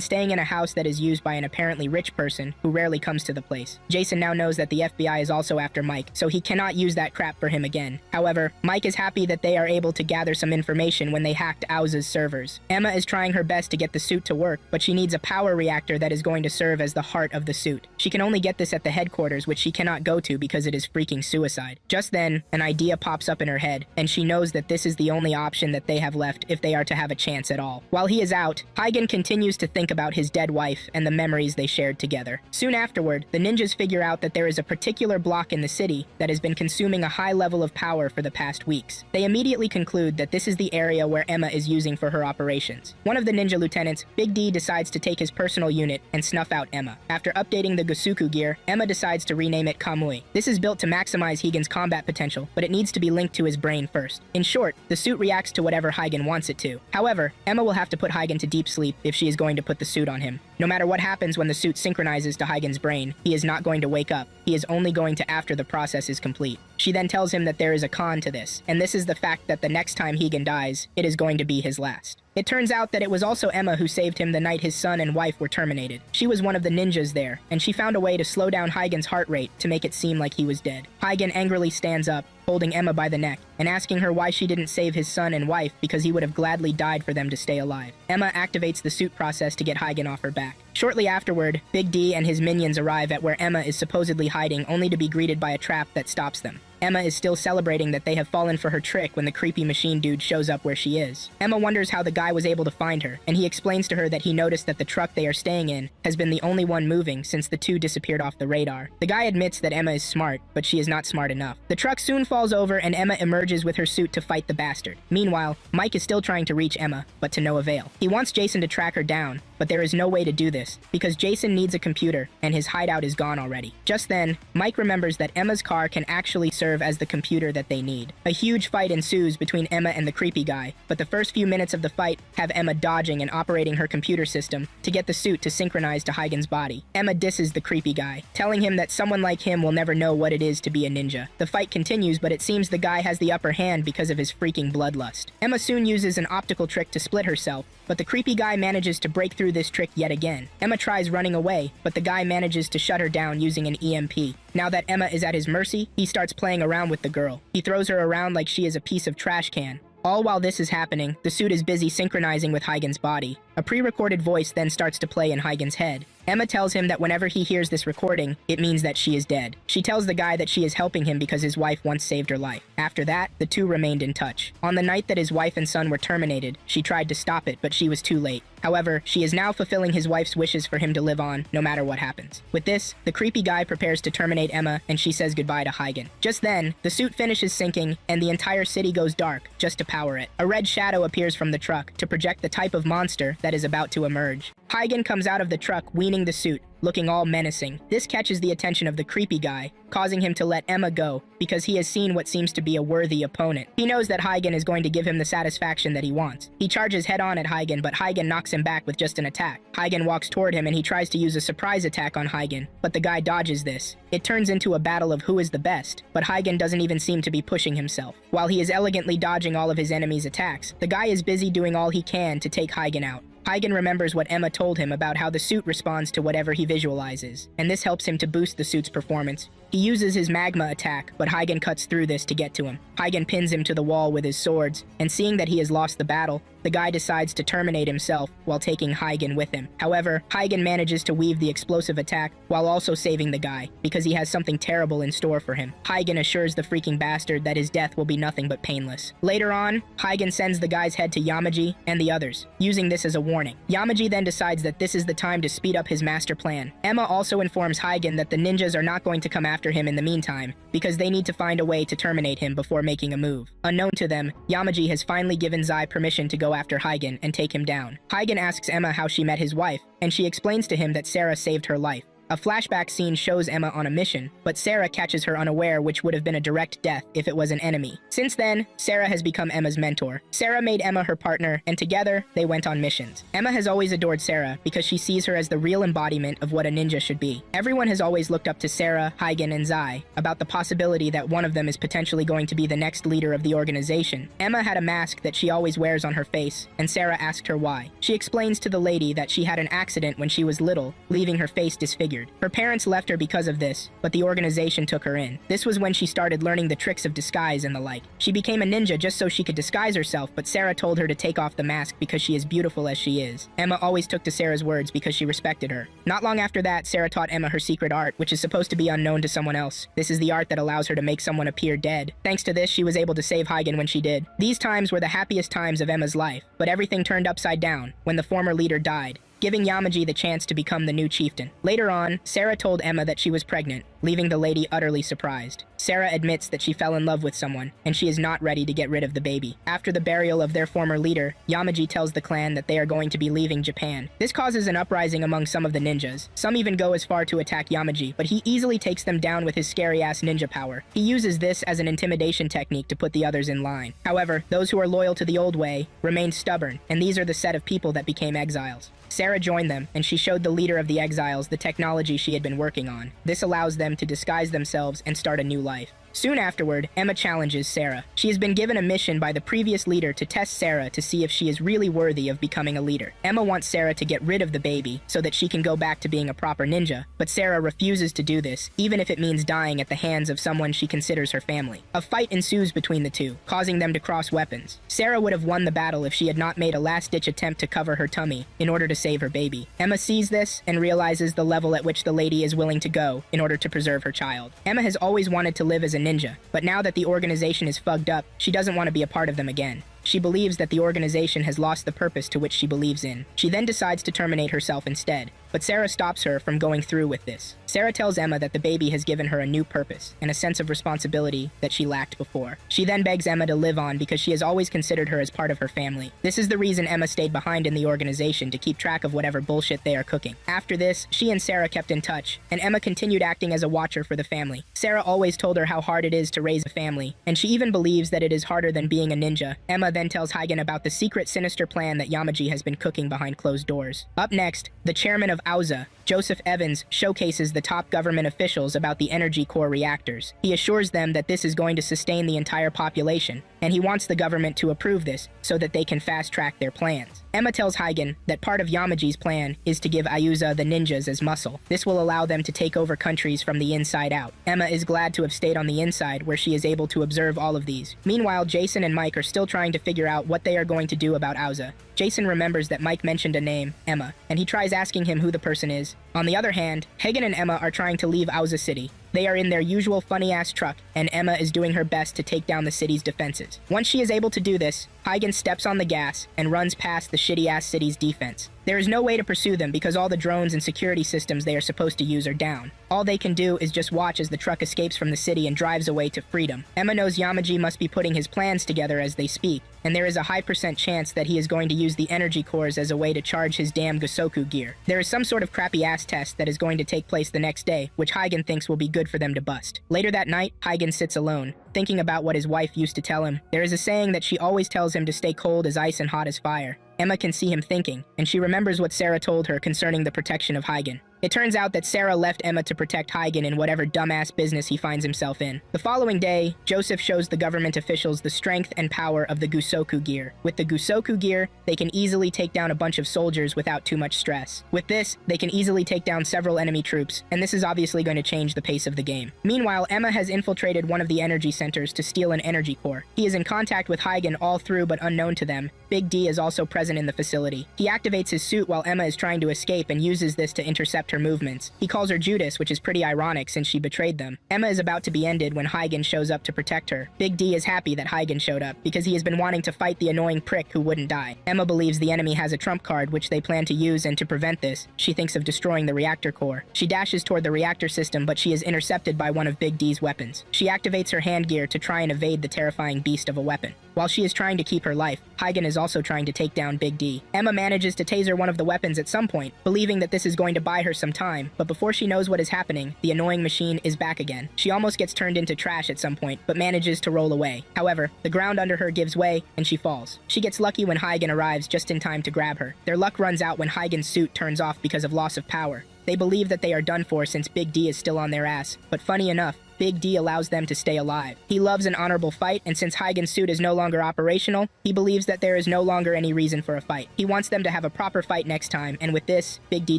staying in a house that is used by an apparently rich person who rarely comes to the place. Jason now knows that the FBI is also after Mike, so he cannot use that crap for him again. However, Mike is happy that they are able to gather some information when they hacked Aoza's servers. Emma is trying her best to get the suit to work, but she needs a power reactor that is going to serve as the heart of the suit. She can only get this at the headquarters, which she cannot go to because it is freaking suicide. Just then, an idea pops up in her head, and she knows that this is the only option that they have left if they are to have a chance at all. While he is out, Hygen continues to think about his dead wife and the memories they shared together. Soon afterward, the ninjas figure out that there is a particular block in the city that has been consuming a high level of power for the past weeks. They immediately conclude that this is the area where Emma is using for her operations. One of the ninja lieutenants, Big D, decides to take his personal unit and snuff out Emma. After updating the Gusuku gear, Emma decides to rename it Kamui. This is built to maximize Hygen's combat potential, but it needs to be linked to his brain first. In short, the suit reacts to whatever Hygen wants it to. However, Emma will have to put Hygen to deep sleep if she is going to put the suit on him. No matter what happens when the suit synchronizes to Hygen's brain, he is not going to wake up. He is only going to after the process is complete. She then tells him that there is a con to this, and this is the fact that the next time Hygen dies, it is going to be his last. It turns out that it was also Emma who saved him the night his son and wife were terminated. She was one of the ninjas there, and she found a way to slow down Hygen's heart rate to make it seem like he was dead. Hygen angrily stands up, holding Emma by the neck, and asking her why she didn't save his son and wife because he would have gladly died for them to stay alive. Emma activates the suit process to get Hygen off her back. Shortly afterward, Big D and his minions arrive at where Emma is supposedly hiding, only to be greeted by a trap that stops them. Emma is still celebrating that they have fallen for her trick when the creepy machine dude shows up where she is. Emma wonders how the guy was able to find her, and he explains to her that he noticed that the truck they are staying in has been the only one moving since the two disappeared off the radar. The guy admits that Emma is smart, but she is not smart enough. The truck soon falls over and Emma emerges with her suit to fight the bastard. Meanwhile, Mike is still trying to reach Emma, but to no avail. He wants Jason to track her down, but there is no way to do this, because Jason needs a computer, and his hideout is gone already. Just then, Mike remembers that Emma's car can actually serve as the computer that they need. A huge fight ensues between Emma and the creepy guy, but the first few minutes of the fight have Emma dodging and operating her computer system to get the suit to synchronize to Hygen's body. Emma disses the creepy guy, telling him that someone like him will never know what it is to be a ninja. The fight continues, but it seems the guy has the upper hand because of his freaking bloodlust. Emma soon uses an optical trick to split herself, but the creepy guy manages to break through this trick yet again. Emma tries running away, but the guy manages to shut her down using an EMP. Now that Emma is at his mercy, he starts playing around with the girl. He throws her around like she is a piece of trash can. All while this is happening, the suit is busy synchronizing with Hygen's body. A pre-recorded voice then starts to play in Hygen's head. Emma tells him that whenever he hears this recording, it means that she is dead. She tells the guy that she is helping him because his wife once saved her life. After that, the two remained in touch. On the night that his wife and son were terminated, she tried to stop it, but she was too late. However, she is now fulfilling his wife's wishes for him to live on, no matter what happens. With this, the creepy guy prepares to terminate Emma, and she says goodbye to Hygen. Just then, the suit finishes sinking, and the entire city goes dark, just to power it. A red shadow appears from the truck to project the type of monster that is about to emerge. Hygen comes out of the truck, weaning the suit, looking all menacing. This catches the attention of the creepy guy, causing him to let Emma go because he has seen what seems to be a worthy opponent. He knows that Hygen is going to give him the satisfaction that he wants. He charges head-on at Hygen, but Hygen knocks him back with just an attack. Hygen walks toward him and he tries to use a surprise attack on Hygen, but the guy dodges this. It turns into a battle of who is the best, but Hygen doesn't even seem to be pushing himself. While he is elegantly dodging all of his enemies' attacks, the guy is busy doing all he can to take Hygen out. Hygen remembers what Emma told him about how the suit responds to whatever he visualizes, and this helps him to boost the suit's performance. He uses his magma attack, but Hygen cuts through this to get to him. Hygen pins him to the wall with his swords, and seeing that he has lost the battle, the guy decides to terminate himself while taking Hygen with him. However, Hygen manages to weave the explosive attack while also saving the guy, because he has something terrible in store for him. Hygen assures the freaking bastard that his death will be nothing but painless. Later on, Hygen sends the guy's head to Yamaji and the others, using this as a warning. Yamaji then decides that this is the time to speed up his master plan. Emma also informs Hygen that the ninjas are not going to come after him in the meantime, because they need to find a way to terminate him before making a move. Unknown to them, Yamaji has finally given Zai permission to go after Hygen and take him down. Hygen asks Emma how she met his wife, and she explains to him that Sarah saved her life. A flashback scene shows Emma on a mission, but Sarah catches her unaware, which would have been a direct death if it was an enemy. Since then, Sarah has become Emma's mentor. Sarah made Emma her partner, and together, they went on missions. Emma has always adored Sarah because she sees her as the real embodiment of what a ninja should be. Everyone has always looked up to Sarah, Hygen, and Zai about the possibility that one of them is potentially going to be the next leader of the organization. Emma had a mask that she always wears on her face, and Sarah asked her why. She explains to the lady that she had an accident when she was little, leaving her face disfigured. Her parents left her because of this, but the organization took her in. This was when she started learning the tricks of disguise and the like. She became a ninja just so she could disguise herself, but Sarah told her to take off the mask because she is beautiful as she is. Emma always took to Sarah's words because she respected her. Not long after that, Sarah taught Emma her secret art, which is supposed to be unknown to someone else. This is the art that allows her to make someone appear dead. Thanks to this, she was able to save Hygen when she did. These times were the happiest times of Emma's life, but everything turned upside down when the former leader died, giving Yamaji the chance to become the new chieftain. Later on, Sarah told Emma that she was pregnant, leaving the lady utterly surprised. Sarah admits that she fell in love with someone, and she is not ready to get rid of the baby. After the burial of their former leader, Yamaji tells the clan that they are going to be leaving Japan. This causes an uprising among some of the ninjas. Some even go as far to attack Yamaji, but he easily takes them down with his scary-ass ninja power. He uses this as an intimidation technique to put the others in line. However, those who are loyal to the old way remain stubborn, and these are the set of people that became exiles. Sarah joined them, and she showed the leader of the exiles the technology she had been working on. This allows them to disguise themselves and start a new life. Soon afterward, Emma challenges Sarah. She has been given a mission by the previous leader to test Sarah to see if she is really worthy of becoming a leader. Emma wants Sarah to get rid of the baby so that she can go back to being a proper ninja, but Sarah refuses to do this, even if it means dying at the hands of someone she considers her family. A fight ensues between the two, causing them to cross weapons. Sarah would have won the battle if she had not made a last-ditch attempt to cover her tummy in order to save her baby. Emma sees this and realizes the level at which the lady is willing to go in order to preserve her child. Emma has always wanted to live as a ninja, but now that the organization is fucked up, she doesn't want to be a part of them again. She believes that the organization has lost the purpose to which she believes in. She then decides to terminate herself instead, but Sarah stops her from going through with this. Sarah tells Emma that the baby has given her a new purpose and a sense of responsibility that she lacked before. She then begs Emma to live on because she has always considered her as part of her family. This is the reason Emma stayed behind in the organization, to keep track of whatever bullshit they are cooking. After this, she and Sarah kept in touch, and Emma continued acting as a watcher for the family. Sarah always told her how hard it is to raise a family, and she even believes that it is harder than being a ninja. Emma then tells Hygen about the secret sinister plan that Yamaji has been cooking behind closed doors. Up next, the chairman of AUSA, Joseph Evans, showcases the top government officials about the energy core reactors. He assures them that this is going to sustain the entire population, and he wants the government to approve this so that they can fast-track their plans. Emma tells Hygen that part of Yamaji's plan is to give AUSA the ninjas as muscle. This will allow them to take over countries from the inside out. Emma is glad to have stayed on the inside, where she is able to observe all of these. Meanwhile, Jason and Mike are still trying to figure out what they are going to do about AUSA. Jason remembers that Mike mentioned a name, Emma, and he tries asking him who the person is. On the other hand, Hagen and Emma are trying to leave AUSA City. They are in their usual funny-ass truck, and Emma is doing her best to take down the city's defenses. Once she is able to do this, Hygen steps on the gas and runs past the shitty-ass city's defense. There is no way to pursue them because all the drones and security systems they are supposed to use are down. All they can do is just watch as the truck escapes from the city and drives away to freedom. Emma knows Yamaji must be putting his plans together as they speak, and there is a high % chance that he is going to use the energy cores as a way to charge his damn Gosoku gear. There is some sort of crappy-ass test that is going to take place the next day, which Hygen thinks will be good for them to bust. Later that night, Hygen sits alone, thinking about what his wife used to tell him. There is a saying that she always tells him to stay cold as ice and hot as fire. Emma can see him thinking, and she remembers what Sarah told her concerning the protection of Hygen. It turns out that Sarah left Emma to protect Hygen in whatever dumbass business he finds himself in. The following day, Joseph shows the government officials the strength and power of the Gusoku gear. With the Gusoku gear, they can easily take down a bunch of soldiers without too much stress. With this, they can easily take down several enemy troops, and this is obviously going to change the pace of the game. Meanwhile, Emma has infiltrated one of the energy centers to steal an energy core. He is in contact with Hygen all through, but unknown to them, Big D is also present in the facility. He activates his suit while Emma is trying to escape and uses this to intercept her movements. He calls her Judas, which is pretty ironic since she betrayed them. Emma is about to be ended when Hygen shows up to protect her. Big D is happy that Hygen showed up because he has been wanting to fight the annoying prick who wouldn't die. Emma believes the enemy has a trump card which they plan to use, and to prevent this, she thinks of destroying the reactor core. She dashes toward the reactor system, but she is intercepted by one of Big D's weapons. She activates her hand gear to try and evade the terrifying beast of a weapon. While she is trying to keep her life, Hygen is also trying to take down Big D. Emma manages to taser one of the weapons at some point, believing that this is going to buy her some time, but before she knows what is happening, the annoying machine is back again. She almost gets turned into trash at some point, but manages to roll away. However, the ground under her gives way, and she falls. She gets lucky when Hygen arrives just in time to grab her. Their luck runs out when Hygen's suit turns off because of loss of power. They believe that they are done for since Big D is still on their ass, but funny enough, Big D allows them to stay alive. He loves an honorable fight, and since Hygen's suit is no longer operational, he believes that there is no longer any reason for a fight. He wants them to have a proper fight next time, and with this, Big D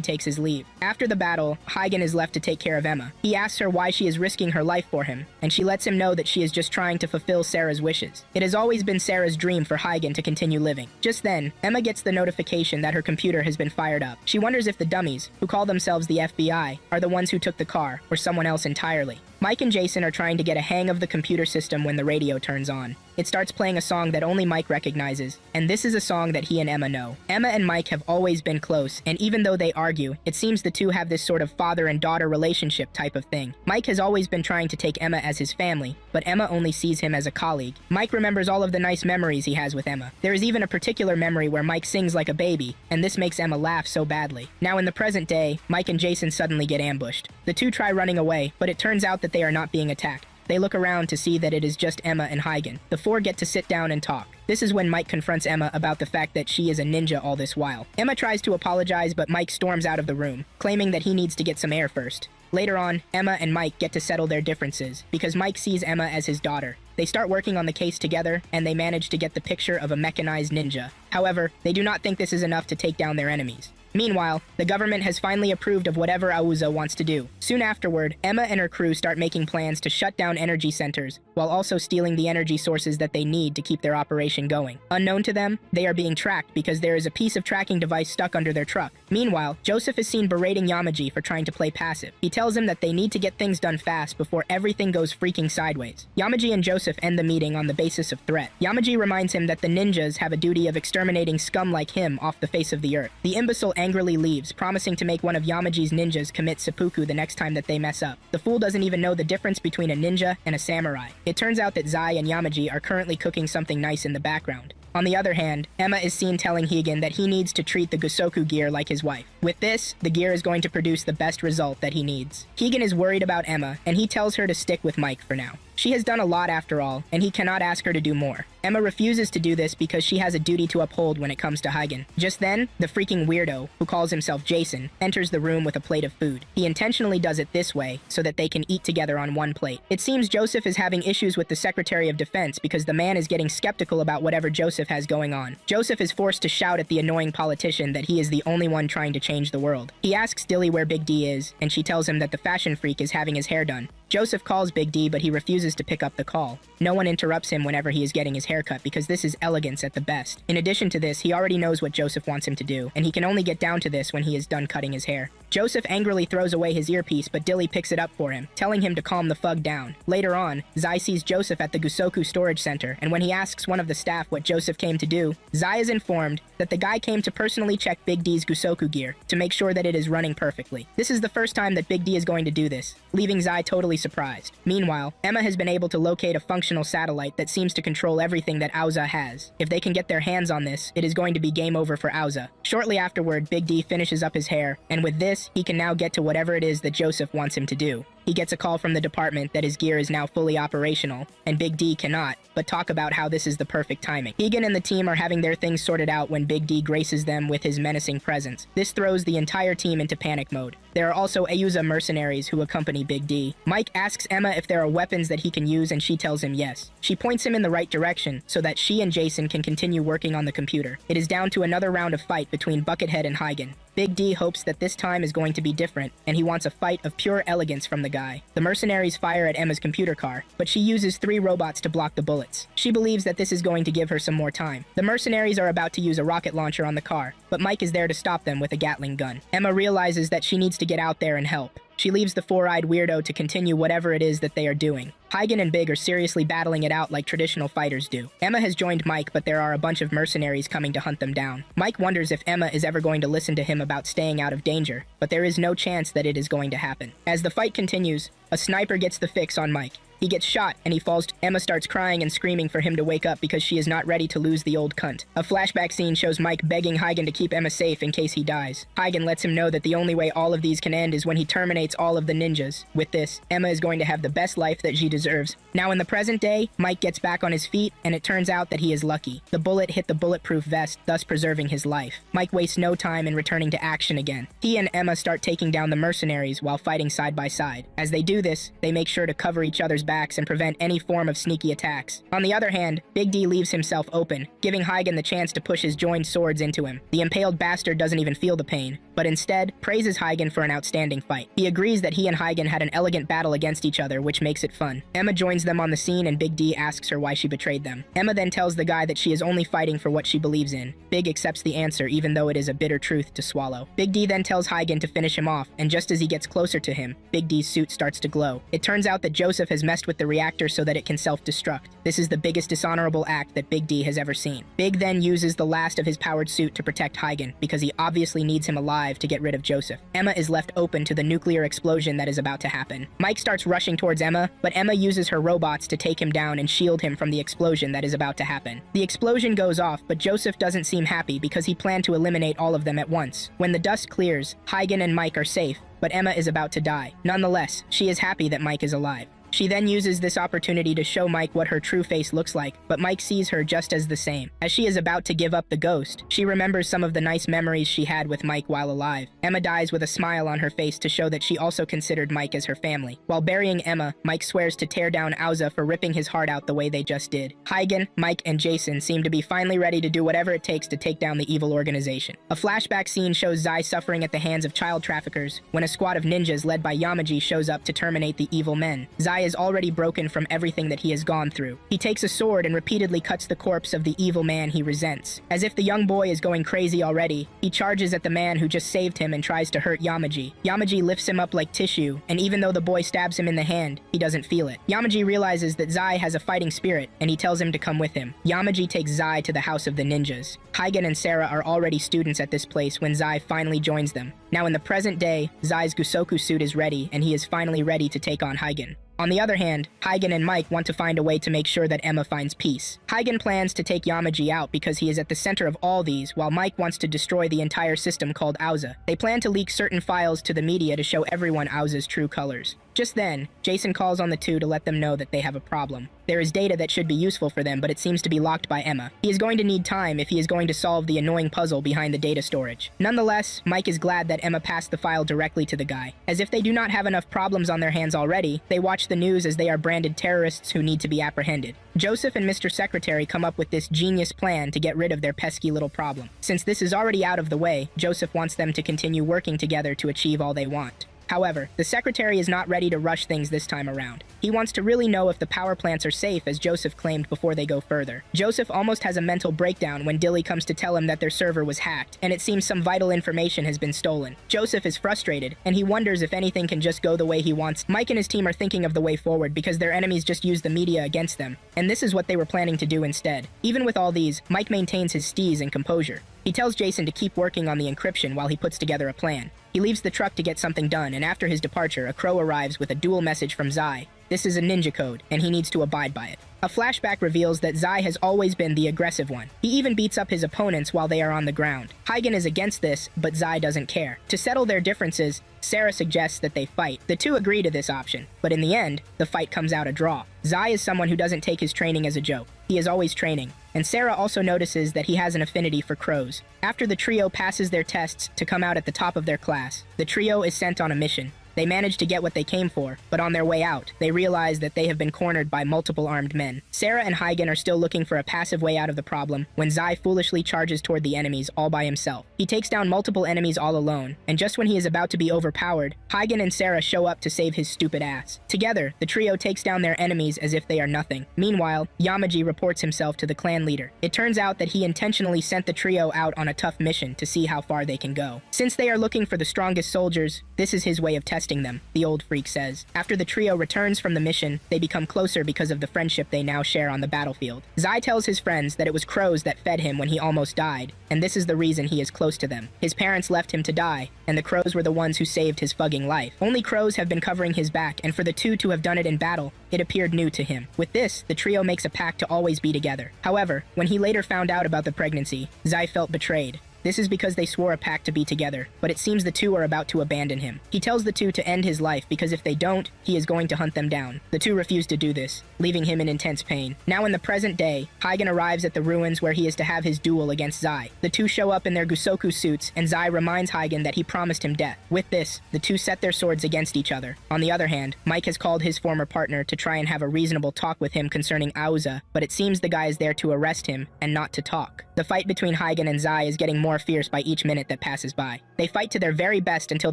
takes his leave. After the battle, Hygen is left to take care of Emma. He asks her why she is risking her life for him, and she lets him know that she is just trying to fulfill Sarah's wishes. It has always been Sarah's dream for Hygen to continue living. Just then, Emma gets the notification that her computer has been fired up. She wonders if the dummies, who call themselves the FBI, are the ones who took the car, or someone else entirely. Mike and Jason are trying to get a hang of the computer system when the radio turns on. It starts playing a song that only Mike recognizes, and this is a song that he and Emma know. Emma and Mike have always been close, and even though they argue, it seems the two have this sort of father and daughter relationship type of thing. Mike has always been trying to take Emma as his family, but Emma only sees him as a colleague. Mike remembers all of the nice memories he has with Emma. There is even a particular memory where Mike sings like a baby, and this makes Emma laugh so badly. Now in the present day, Mike and Jason suddenly get ambushed. The two try running away, but it turns out that they are not being attacked. They look around to see that it is just Emma and Hygen. The four get to sit down and talk. This is when Mike confronts Emma about the fact that she is a ninja all this while. Emma tries to apologize, but Mike storms out of the room, claiming that he needs to get some air first. Later on, Emma and Mike get to settle their differences, because Mike sees Emma as his daughter. They start working on the case together, and they manage to get the picture of a mechanized ninja. However, they do not think this is enough to take down their enemies. Meanwhile, the government has finally approved of whatever Auza wants to do. Soon afterward, Emma and her crew start making plans to shut down energy centers, while also stealing the energy sources that they need to keep their operation going. Unknown to them, they are being tracked because there is a piece of tracking device stuck under their truck. Meanwhile, Joseph is seen berating Yamaji for trying to play passive. He tells him that they need to get things done fast before everything goes freaking sideways. Yamaji and Joseph end the meeting on the basis of threat. Yamaji reminds him that the ninjas have a duty of exterminating scum like him off the face of the earth. The imbecile angrily leaves, promising to make one of Yamaji's ninjas commit seppuku the next time that they mess up. The fool doesn't even know the difference between a ninja and a samurai. It turns out that Zai and Yamaji are currently cooking something nice in the background. On the other hand, Emma is seen telling Hygen that he needs to treat the Gusoku gear like his wife. With this, the gear is going to produce the best result that he needs. Hygen is worried about Emma, and he tells her to stick with Mike for now. She has done a lot after all, and he cannot ask her to do more. Emma refuses to do this because she has a duty to uphold when it comes to Hygen. Just then, the freaking weirdo, who calls himself Jason, enters the room with a plate of food. He intentionally does it this way, so that they can eat together on one plate. It seems Joseph is having issues with the Secretary of Defense because the man is getting skeptical about whatever Joseph has going on. Joseph is forced to shout at the annoying politician that he is the only one trying to change the world. He asks Dilly where Big D is, and she tells him that the fashion freak is having his hair done. Joseph calls Big D, but he refuses to pick up the call. No one interrupts him whenever he is getting his haircut because this is elegance at the best. In addition to this, he already knows what Joseph wants him to do, and he can only get down to this when he is done cutting his hair. Joseph angrily throws away his earpiece, but Dilly picks it up for him, telling him to calm the fug down. Later on, Zai sees Joseph at the Gusoku storage center, and when he asks one of the staff what Joseph came to do, Zai is informed that the guy came to personally check Big D's Gusoku gear to make sure that it is running perfectly. This is the first time that Big D is going to do this, leaving Zai totally surprised. Meanwhile, Emma has been able to locate a functional satellite that seems to control everything that Auza has. If they can get their hands on this, it is going to be game over for Auza. Shortly afterward, Big D finishes up his hair, and with this, he can now get to whatever it is that Joseph wants him to do. He gets a call from the department that his gear is now fully operational, and Big D cannot, but talk about how this is the perfect timing. Higan and the team are having their things sorted out when Big D graces them with his menacing presence. This throws the entire team into panic mode. There are also Ayuza mercenaries who accompany Big D. Mike asks Emma if there are weapons that he can use, and she tells him yes. She points him in the right direction so that she and Jason can continue working on the computer. It is down to another round of fight between Buckethead and Higan. Big D hopes that this time is going to be different, and he wants a fight of pure elegance from the guy. The mercenaries fire at Emma's computer car, but she uses 3 robots to block the bullets. She believes that this is going to give her some more time. The mercenaries are about to use a rocket launcher on the car, but Mike is there to stop them with a Gatling gun. Emma realizes that she needs to get out there and help. She leaves the 4-eyed weirdo to continue whatever it is that they are doing. Higan and Big are seriously battling it out like traditional fighters do. Emma has joined Mike, but there are a bunch of mercenaries coming to hunt them down. Mike wonders if Emma is ever going to listen to him about staying out of danger, but there is no chance that it is going to happen. As the fight continues, a sniper gets the fix on Mike. He gets shot, and he falls. Emma starts crying and screaming for him to wake up because she is not ready to lose the old cunt. A flashback scene shows Mike begging Higan to keep Emma safe in case he dies. Higan lets him know that the only way all of these can end is when he terminates all of the ninjas. With this, Emma is going to have the best life that she deserves. Now in the present day, Mike gets back on his feet, and it turns out that he is lucky. The bullet hit the bulletproof vest, thus preserving his life. Mike wastes no time in returning to action again. He and Emma start taking down the mercenaries while fighting side by side. As they do this, they make sure to cover each other's backs and prevent any form of sneaky attacks. On the other hand, Big D leaves himself open, giving Higan the chance to push his joined swords into him. The impaled bastard doesn't even feel the pain, but instead praises Higan for an outstanding fight. He agrees that he and Higan had an elegant battle against each other, which makes it fun. Emma joins them on the scene, and Big D asks her why she betrayed them. Emma then tells the guy that she is only fighting for what she believes in. Big accepts the answer, even though it is a bitter truth to swallow. Big D then tells Higan to finish him off, and just as he gets closer to him, Big D's suit starts to glow. It turns out that Joseph has messed with the reactor so that it can self-destruct. This is the biggest dishonorable act that Big D has ever seen. Big then uses the last of his powered suit to protect Higan, because he obviously needs him alive to get rid of Joseph. Emma is left open to the nuclear explosion that is about to happen. Mike starts rushing towards Emma, but Emma uses her robots to take him down and shield him from the explosion that is about to happen. The explosion goes off, but Joseph doesn't seem happy because he planned to eliminate all of them at once. When the dust clears, Higan and Mike are safe, but Emma is about to die. Nonetheless, she is happy that Mike is alive. She then uses this opportunity to show Mike what her true face looks like, but Mike sees her just as the same. As she is about to give up the ghost, she remembers some of the nice memories she had with Mike while alive. Emma dies with a smile on her face to show that she also considered Mike as her family. While burying Emma, Mike swears to tear down Auza for ripping his heart out the way they just did. Higan, Mike, and Jason seem to be finally ready to do whatever it takes to take down the evil organization. A flashback scene shows Zai suffering at the hands of child traffickers when a squad of ninjas led by Yamaji shows up to terminate the evil men. Zai is already broken from everything that he has gone through. He takes a sword and repeatedly cuts the corpse of the evil man he resents. As if the young boy is going crazy already, he charges at the man who just saved him and tries to hurt Yamaji. Yamaji lifts him up like tissue, and even though the boy stabs him in the hand, he doesn't feel it. Yamaji realizes that Zai has a fighting spirit, and he tells him to come with him. Yamaji takes Zai to the house of the ninjas. Higan and Sarah are already students at this place when Zai finally joins them. Now in the present day, Zai's Gusoku suit is ready, and he is finally ready to take on Higan. On the other hand, Higan and Mike want to find a way to make sure that Emma finds peace. Higan plans to take Yamaji out because he is at the center of all these, while Mike wants to destroy the entire system called Auza. They plan to leak certain files to the media to show everyone Auza's true colors. Just then, Jason calls on the two to let them know that they have a problem. There is data that should be useful for them, but it seems to be locked by Emma. He is going to need time if he is going to solve the annoying puzzle behind the data storage. Nonetheless, Mike is glad that Emma passed the file directly to the guy. As if they do not have enough problems on their hands already, they watch the news as they are branded terrorists who need to be apprehended. Joseph and Mr. Secretary come up with this genius plan to get rid of their pesky little problem. Since this is already out of the way, Joseph wants them to continue working together to achieve all they want. However, the secretary is not ready to rush things this time around. He wants to really know if the power plants are safe, as Joseph claimed before they go further. Joseph almost has a mental breakdown when Dilly comes to tell him that their server was hacked, and it seems some vital information has been stolen. Joseph is frustrated, and he wonders if anything can just go the way he wants. Mike and his team are thinking of the way forward because their enemies just use the media against them, and this is what they were planning to do instead. Even with all these, Mike maintains his steeze and composure. He tells Jason to keep working on the encryption while he puts together a plan. He leaves the truck to get something done, and after his departure, a crow arrives with a dual message from Zai. This is a ninja code, and he needs to abide by it. A flashback reveals that Zai has always been the aggressive one. He even beats up his opponents while they are on the ground. Hygen is against this, but Zai doesn't care. To settle their differences, Sarah suggests that they fight. The two agree to this option, but in the end, the fight comes out a draw. Zai is someone who doesn't take his training as a joke. He is always training, and Sarah also notices that he has an affinity for crows. After the trio passes their tests to come out at the top of their class, the trio is sent on a mission. They manage to get what they came for, but on their way out, they realize that they have been cornered by multiple armed men. Sarah and Hygen are still looking for a passive way out of the problem when Zai foolishly charges toward the enemies all by himself. He takes down multiple enemies all alone, and just when he is about to be overpowered, Hygen and Sarah show up to save his stupid ass. Together, the trio takes down their enemies as if they are nothing. Meanwhile, Yamaji reports himself to the clan leader. It turns out that he intentionally sent the trio out on a tough mission to see how far they can go. Since they are looking for the strongest soldiers, this is his way of testing them, the old freak says. After the trio returns from the mission, they become closer because of the friendship they now share on the battlefield. Zai tells his friends that it was crows that fed him when he almost died, and this is the reason he is close to them. His parents left him to die, and the crows were the ones who saved his fucking life. Only crows have been covering his back, and for the two to have done it in battle, it appeared new to him. With this, the trio makes a pact to always be together. However, when he later found out about the pregnancy, Zai felt betrayed. This is because they swore a pact to be together, but it seems the two are about to abandon him. He tells the two to end his life because if they don't, he is going to hunt them down. The two refuse to do this, leaving him in intense pain. Now in the present day, Hygen arrives at the ruins where he is to have his duel against Zai. The two show up in their Gusoku suits, and Zai reminds Hygen that he promised him death. With this, the two set their swords against each other. On the other hand, Mike has called his former partner to try and have a reasonable talk with him concerning Auza, but it seems the guy is there to arrest him and not to talk. The fight between Hygen and Zai is getting more fierce by each minute that passes by. They fight to their very best until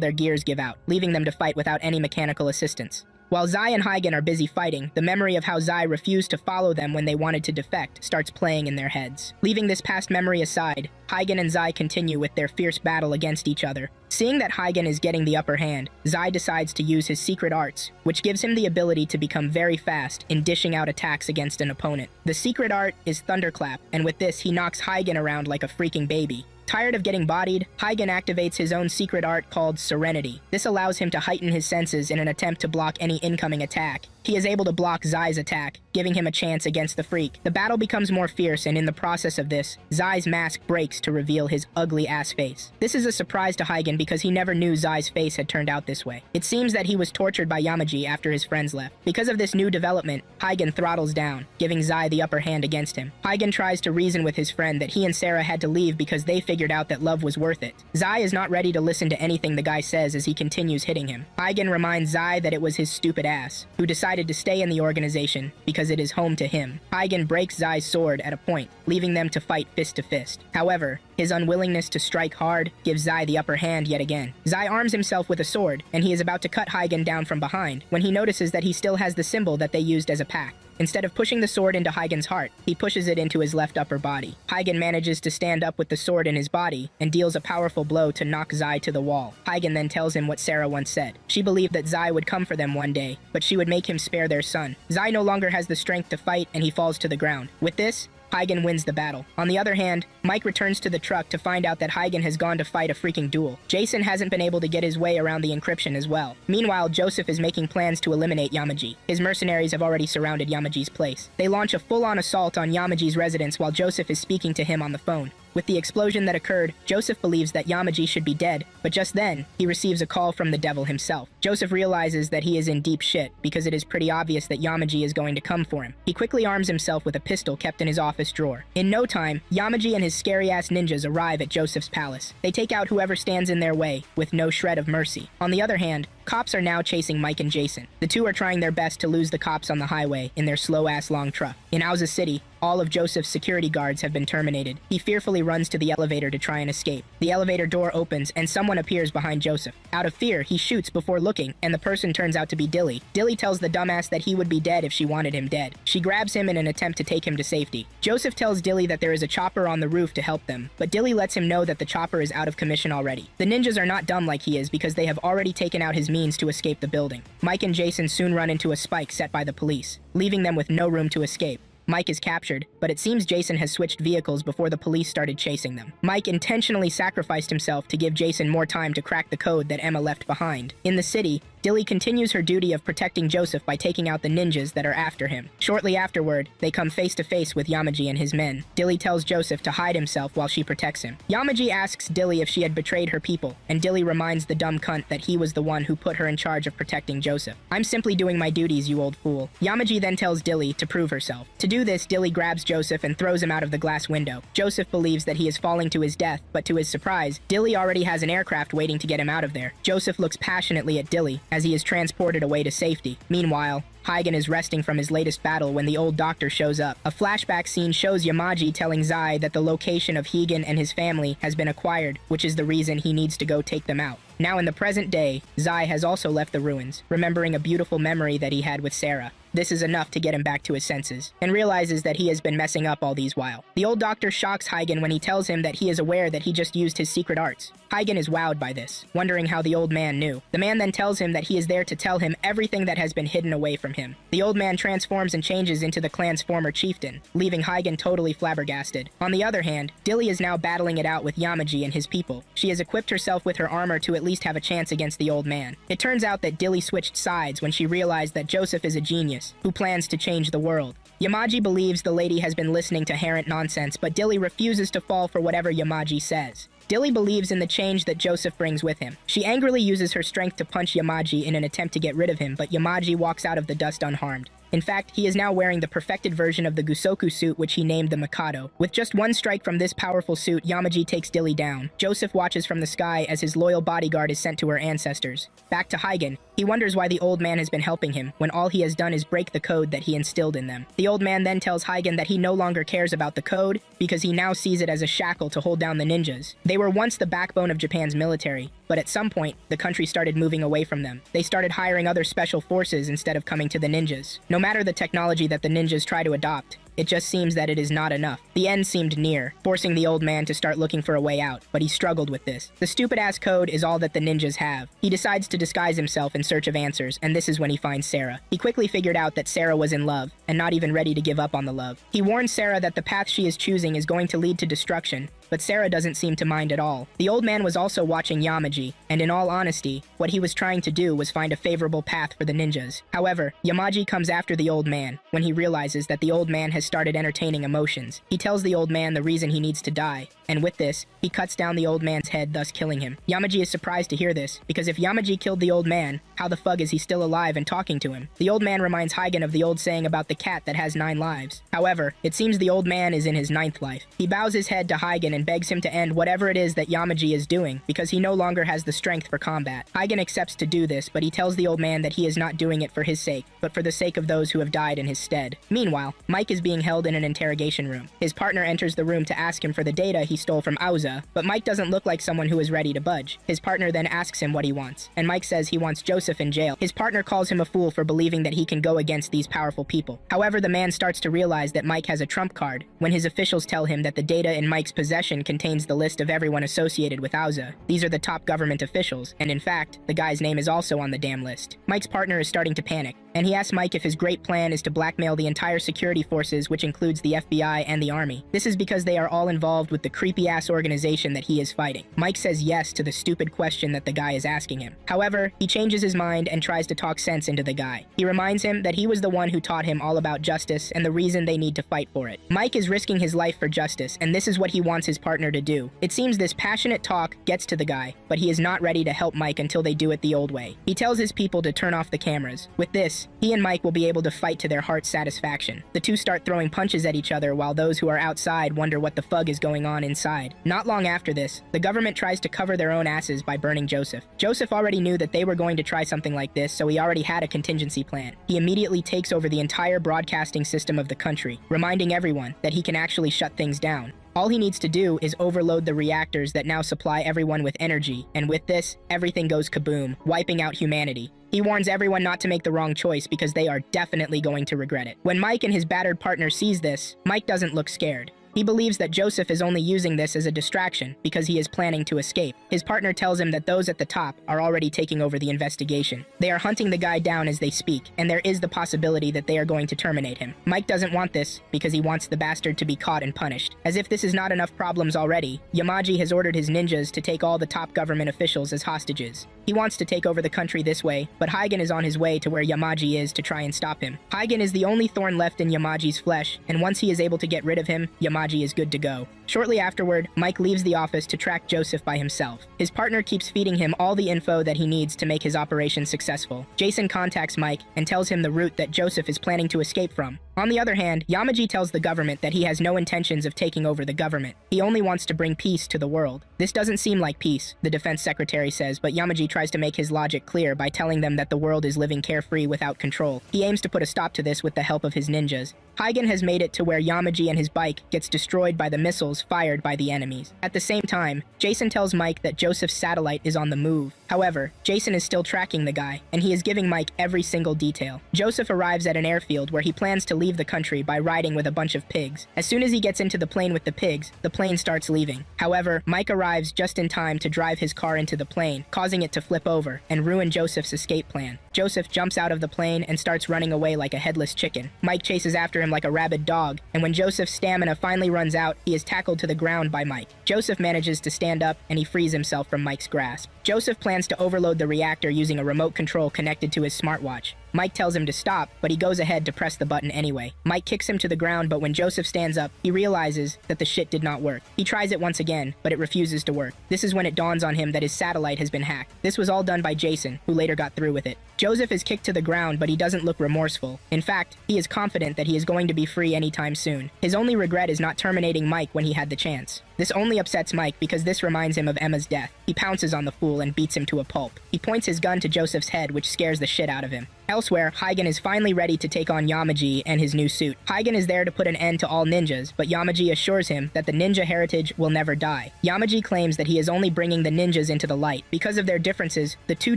their gears give out, leaving them to fight without any mechanical assistance. While Zai and Hygen are busy fighting, the memory of how Zai refused to follow them when they wanted to defect starts playing in their heads. Leaving this past memory aside, Hygen and Zai continue with their fierce battle against each other. Seeing that Hygen is getting the upper hand, Zai decides to use his secret arts, which gives him the ability to become very fast in dishing out attacks against an opponent. The secret art is Thunderclap, and with this he knocks Hygen around like a freaking baby. Tired of getting bodied, Hygen activates his own secret art called Serenity. This allows him to heighten his senses in an attempt to block any incoming attack. He is able to block Zai's attack, giving him a chance against the freak. The battle becomes more fierce, and in the process of this, Zai's mask breaks to reveal his ugly-ass face. This is a surprise to Hygen because he never knew Zai's face had turned out this way. It seems that he was tortured by Yamaji after his friends left. Because of this new development, Hygen throttles down, giving Zai the upper hand against him. Hygen tries to reason with his friend that he and Sarah had to leave because they figured out that love was worth it. Zai is not ready to listen to anything the guy says as he continues hitting him. Hygen reminds Zai that it was his stupid ass, who decided to stay in the organization because it is home to him. Hygen breaks Zai's sword at a point, leaving them to fight fist to fist. However, his unwillingness to strike hard gives Zai the upper hand yet again. Zai arms himself with a sword, and he is about to cut Hygen down from behind when he notices that he still has the symbol that they used as a pact. Instead of pushing the sword into Hygen's heart, he pushes it into his left upper body. Hygen manages to stand up with the sword in his body and deals a powerful blow to knock Zai to the wall. Hygen then tells him what Sarah once said. She believed that Zai would come for them one day, but she would make him spare their son. Zai no longer has the strength to fight, and he falls to the ground. With this, Hygen wins the battle. On the other hand, Mike returns to the truck to find out that Hygen has gone to fight a freaking duel. Jason hasn't been able to get his way around the encryption as well. Meanwhile, Joseph is making plans to eliminate Yamaji. His mercenaries have already surrounded Yamaji's place. They launch a full-on assault on Yamaji's residence while Joseph is speaking to him on the phone. With the explosion that occurred, Joseph believes that Yamaji should be dead, but just then, he receives a call from the devil himself. Joseph realizes that he is in deep shit because it is pretty obvious that Yamaji is going to come for him. He quickly arms himself with a pistol kept in his office drawer. In no time, Yamaji and his scary-ass ninjas arrive at Joseph's palace. They take out whoever stands in their way, with no shred of mercy. On the other hand, cops are now chasing Mike and Jason. The two are trying their best to lose the cops on the highway in their slow-ass long truck. In Auza City, all of Joseph's security guards have been terminated. He fearfully runs to the elevator to try and escape. The elevator door opens and someone appears behind Joseph. Out of fear, he shoots before looking, and the person turns out to be Dilly. Dilly tells the dumbass that he would be dead if she wanted him dead. She grabs him in an attempt to take him to safety. Joseph tells Dilly that there is a chopper on the roof to help them, but Dilly lets him know that the chopper is out of commission already. The ninjas are not dumb like he is because they have already taken out his means to escape the building. Mike and Jason soon run into a spike set by the police, leaving them with no room to escape. Mike is captured, but it seems Jason has switched vehicles before the police started chasing them. Mike intentionally sacrificed himself to give Jason more time to crack the code that Emma left behind. In the city, Dilly continues her duty of protecting Joseph by taking out the ninjas that are after him. Shortly afterward, they come face to face with Yamaji and his men. Dilly tells Joseph to hide himself while she protects him. Yamaji asks Dilly if she had betrayed her people, and Dilly reminds the dumb cunt that he was the one who put her in charge of protecting Joseph. "I'm simply doing my duties, you old fool." Yamaji then tells Dilly to prove herself. To do this, Dilly grabs Joseph and throws him out of the glass window. Joseph believes that he is falling to his death, but to his surprise, Dilly already has an aircraft waiting to get him out of there. Joseph looks passionately at Dilly as he is transported away to safety. Meanwhile, Hygen is resting from his latest battle when the old doctor shows up. A flashback scene shows Yamaji telling Zai that the location of Hygen and his family has been acquired, which is the reason he needs to go take them out. Now in the present day, Zai has also left the ruins, remembering a beautiful memory that he had with Sarah. This is enough to get him back to his senses, and realizes that he has been messing up all these while. The old doctor shocks Hygen when he tells him that he is aware that he just used his secret arts. Hygen is wowed by this, wondering how the old man knew. The man then tells him that he is there to tell him everything that has been hidden away from him. The old man transforms and changes into the clan's former chieftain, leaving Hygen totally flabbergasted. On the other hand, Dilly is now battling it out with Yamaji and his people. She has equipped herself with her armor to at least have a chance against the old man. It turns out that Dilly switched sides when she realized that Joseph is a genius, who plans to change the world. Yamaji believes the lady has been listening to Harrant nonsense, but Dilly refuses to fall for whatever Yamaji says. Dilly believes in the change that Joseph brings with him. She angrily uses her strength to punch Yamaji in an attempt to get rid of him, but Yamaji walks out of the dust unharmed. In fact, he is now wearing the perfected version of the Gusoku suit, which he named the Mikado. With just one strike from this powerful suit, Yamaji takes Dilly down. Joseph watches from the sky as his loyal bodyguard is sent to her ancestors. Back to Hygen, he wonders why the old man has been helping him, when all he has done is break the code that he instilled in them. The old man then tells Hygen that he no longer cares about the code, because he now sees it as a shackle to hold down the ninjas. They were once the backbone of Japan's military, but at some point, the country started moving away from them. They started hiring other special forces instead of coming to the ninjas. No matter the technology that the ninjas try to adopt, it just seems that it is not enough. The end seemed near, forcing the old man to start looking for a way out, but he struggled with this. The stupid-ass code is all that the ninjas have. He decides to disguise himself in search of answers, and this is when he finds Sarah. He quickly figured out that Sarah was in love, and not even ready to give up on the love. He warns Sarah that the path she is choosing is going to lead to destruction, but Sarah doesn't seem to mind at all. The old man was also watching Yamaji, and in all honesty, what he was trying to do was find a favorable path for the ninjas. However, Yamaji comes after the old man, when he realizes that the old man has started entertaining emotions. He tells the old man the reason he needs to die, and with this, he cuts down the old man's head, thus killing him. Yamaji is surprised to hear this, because if Yamaji killed the old man, how the fuck is he still alive and talking to him? The old man reminds Hygen of the old saying about the cat that has 9 lives. However, it seems the old man is in his 9th life. He bows his head to Hygen and begs him to end whatever it is that Yamaji is doing, because he no longer has the strength for combat. Hygen accepts to do this, but he tells the old man that he is not doing it for his sake, but for the sake of those who have died in his stead. Meanwhile, Mike is being held in an interrogation room. His partner enters the room to ask him for the data he stole from Auza, but Mike doesn't look like someone who is ready to budge. His partner then asks him what he wants, and Mike says he wants Joseph in jail. His partner calls him a fool for believing that he can go against these powerful people. However, the man starts to realize that Mike has a trump card when his officials tell him that the data in Mike's possession contains the list of everyone associated with Auza. These are the top government officials, and in fact, the guy's name is also on the damn list. Mike's partner is starting to panic, and he asks Mike if his great plan is to blackmail the entire security forces, which includes the FBI and the army. This is because they are all involved with the creepy-ass organization that he is fighting. Mike says yes to the stupid question that the guy is asking him. However, he changes his mind and tries to talk sense into the guy. He reminds him that he was the one who taught him all about justice and the reason they need to fight for it. Mike is risking his life for justice, and this is what he wants his partner to do. It seems this passionate talk gets to the guy, but he is not ready to help Mike until they do it the old way. He tells his people to turn off the cameras. With this, he and Mike will be able to fight to their heart's satisfaction. The two start throwing punches at each other while those who are outside wonder what the fuck is going on inside. Not long after this, the government tries to cover their own asses by burning Joseph. Joseph already knew that they were going to try something like this, so he already had a contingency plan. He immediately takes over the entire broadcasting system of the country, reminding everyone that he can actually shut things down. All he needs to do is overload the reactors that now supply everyone with energy, and with this, everything goes kaboom, wiping out humanity. He warns everyone not to make the wrong choice because they are definitely going to regret it. When Mike and his battered partner sees this, Mike doesn't look scared. He believes that Joseph is only using this as a distraction because he is planning to escape. His partner tells him that those at the top are already taking over the investigation. They are hunting the guy down as they speak, and there is the possibility that they are going to terminate him. Mike doesn't want this because he wants the bastard to be caught and punished. As if this is not enough problems already, Yamaji has ordered his ninjas to take all the top government officials as hostages. He wants to take over the country this way, but Hygen is on his way to where Yamaji is to try and stop him. Hygen is the only thorn left in Yamaji's flesh, and once he is able to get rid of him, Yamaji is good to go. Shortly afterward, Mike leaves the office to track Joseph by himself. His partner keeps feeding him all the info that he needs to make his operation successful. Jason contacts Mike and tells him the route that Joseph is planning to escape from. On the other hand, Yamaji tells the government that he has no intentions of taking over the government. He only wants to bring peace to the world. This doesn't seem like peace, the defense secretary says, but Yamaji tries to make his logic clear by telling them that the world is living carefree without control. He aims to put a stop to this with the help of his ninjas. Hygen has made it to where Yamaji and his bike gets destroyed by the missiles fired by the enemies. At the same time, Jason tells Mike that Joseph's satellite is on the move. However, Jason is still tracking the guy, and he is giving Mike every single detail. Joseph arrives at an airfield where he plans to leave the country by riding with a bunch of pigs. As soon as he gets into the plane with the pigs, the plane starts leaving. However, Mike arrives just in time to drive his car into the plane, causing it to flip over and ruin Joseph's escape plan. Joseph jumps out of the plane and starts running away like a headless chicken. Mike chases after him like a rabid dog, and when Joseph's stamina finally runs out, he is tackled to the ground by Mike. Joseph manages to stand up, and he frees himself from Mike's grasp. Joseph plans to overload the reactor using a remote control connected to his smartwatch. Mike tells him to stop, but he goes ahead to press the button anyway. Mike kicks him to the ground, but when Joseph stands up, he realizes that the shit did not work. He tries it once again, but it refuses to work. This is when it dawns on him that his satellite has been hacked. This was all done by Jason, who later got through with it. Joseph is kicked to the ground, but he doesn't look remorseful. In fact, he is confident that he is going to be free anytime soon. His only regret is not terminating Mike when he had the chance. This only upsets Mike because this reminds him of Emma's death. He pounces on the fool and beats him to a pulp. He points his gun to Joseph's head, which scares the shit out of him. Elsewhere, Hygen is finally ready to take on Yamaji and his new suit. Hygen is there to put an end to all ninjas, but Yamaji assures him that the ninja heritage will never die. Yamaji claims that he is only bringing the ninjas into the light. Because of their differences, the two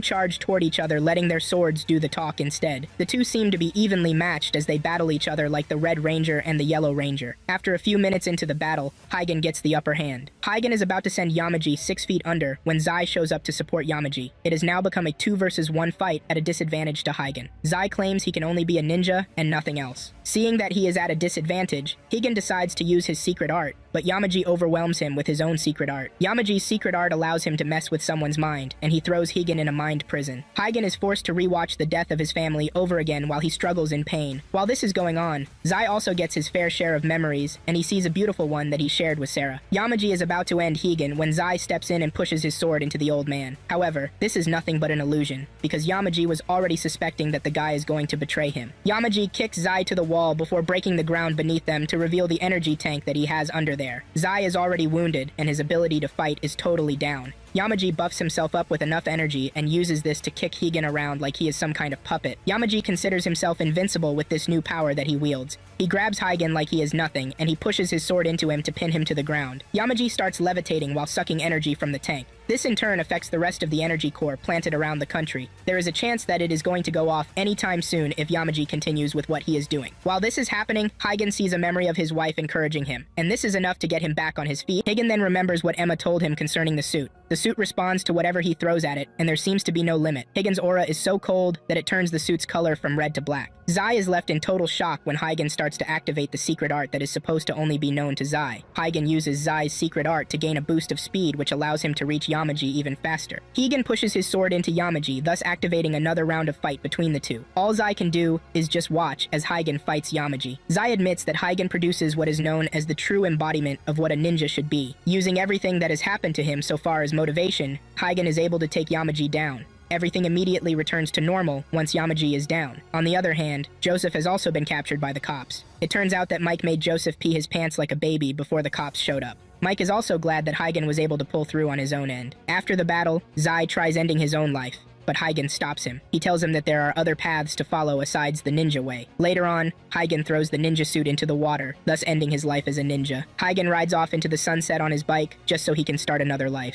charge toward each other, letting their swords do the talk instead. The two seem to be evenly matched as they battle each other like the Red Ranger and the Yellow Ranger. After a few minutes into the battle, Hygen gets the upper hand. Hygen is about to send Yamaji 6 feet under when Zai shows up to support Yamaji. It has now become a 2 versus 1 fight at a disadvantage to Hygen. Zai claims he can only be a ninja and nothing else. Seeing that he is at a disadvantage, Hygen decides to use his secret art, but Yamaji overwhelms him with his own secret art. Yamaji's secret art allows him to mess with someone's mind, and he throws Hygen in a mind prison. Hygen is forced to rewatch the death of his family over again while he struggles in pain. While this is going on, Zai also gets his fair share of memories, and he sees a beautiful one that he shared with Sarah. Yamaji is about to end Hygen when Zai steps in and pushes his sword into the old man. However, this is nothing but an illusion, because Yamaji was already suspecting that the guy is going to betray him. Yamaji kicks Zai to the wall before breaking the ground beneath them to reveal the energy tank that he has under there. Zai is already wounded, and his ability to fight is totally down. Yamaji buffs himself up with enough energy and uses this to kick Hygen around like he is some kind of puppet. Yamaji considers himself invincible with this new power that he wields. He grabs Hygen like he is nothing, and he pushes his sword into him to pin him to the ground. Yamaji starts levitating while sucking energy from the tank. This in turn affects the rest of the energy core planted around the country. There is a chance that it is going to go off anytime soon if Yamaji continues with what he is doing. While this is happening, Hygen sees a memory of his wife encouraging him, and this is enough to get him back on his feet. Hygen then remembers what Emma told him concerning the suit. The suit responds to whatever he throws at it, and there seems to be no limit. Hygen's aura is so cold that it turns the suit's color from red to black. Zai is left in total shock when Hygen starts to activate the secret art that is supposed to only be known to Zai. Hygen uses Zai's secret art to gain a boost of speed, which allows him to reach Yamaji even faster. Hygen pushes his sword into Yamaji, thus activating another round of fight between the two. All Zai can do is just watch as Hygen fights Yamaji. Zai admits that Hygen produces what is known as the true embodiment of what a ninja should be. Using everything that has happened to him so far as motivation, Hygen is able to take Yamaji down. Everything immediately returns to normal once Yamaji is down. On the other hand, Joseph has also been captured by the cops. It turns out that Mike made Joseph pee his pants like a baby before the cops showed up. Mike is also glad that Hygen was able to pull through on his own end. After the battle, Zai tries ending his own life, but Hygen stops him. He tells him that there are other paths to follow besides the ninja way. Later on, Hygen throws the ninja suit into the water, thus ending his life as a ninja. Hygen rides off into the sunset on his bike just so he can start another life.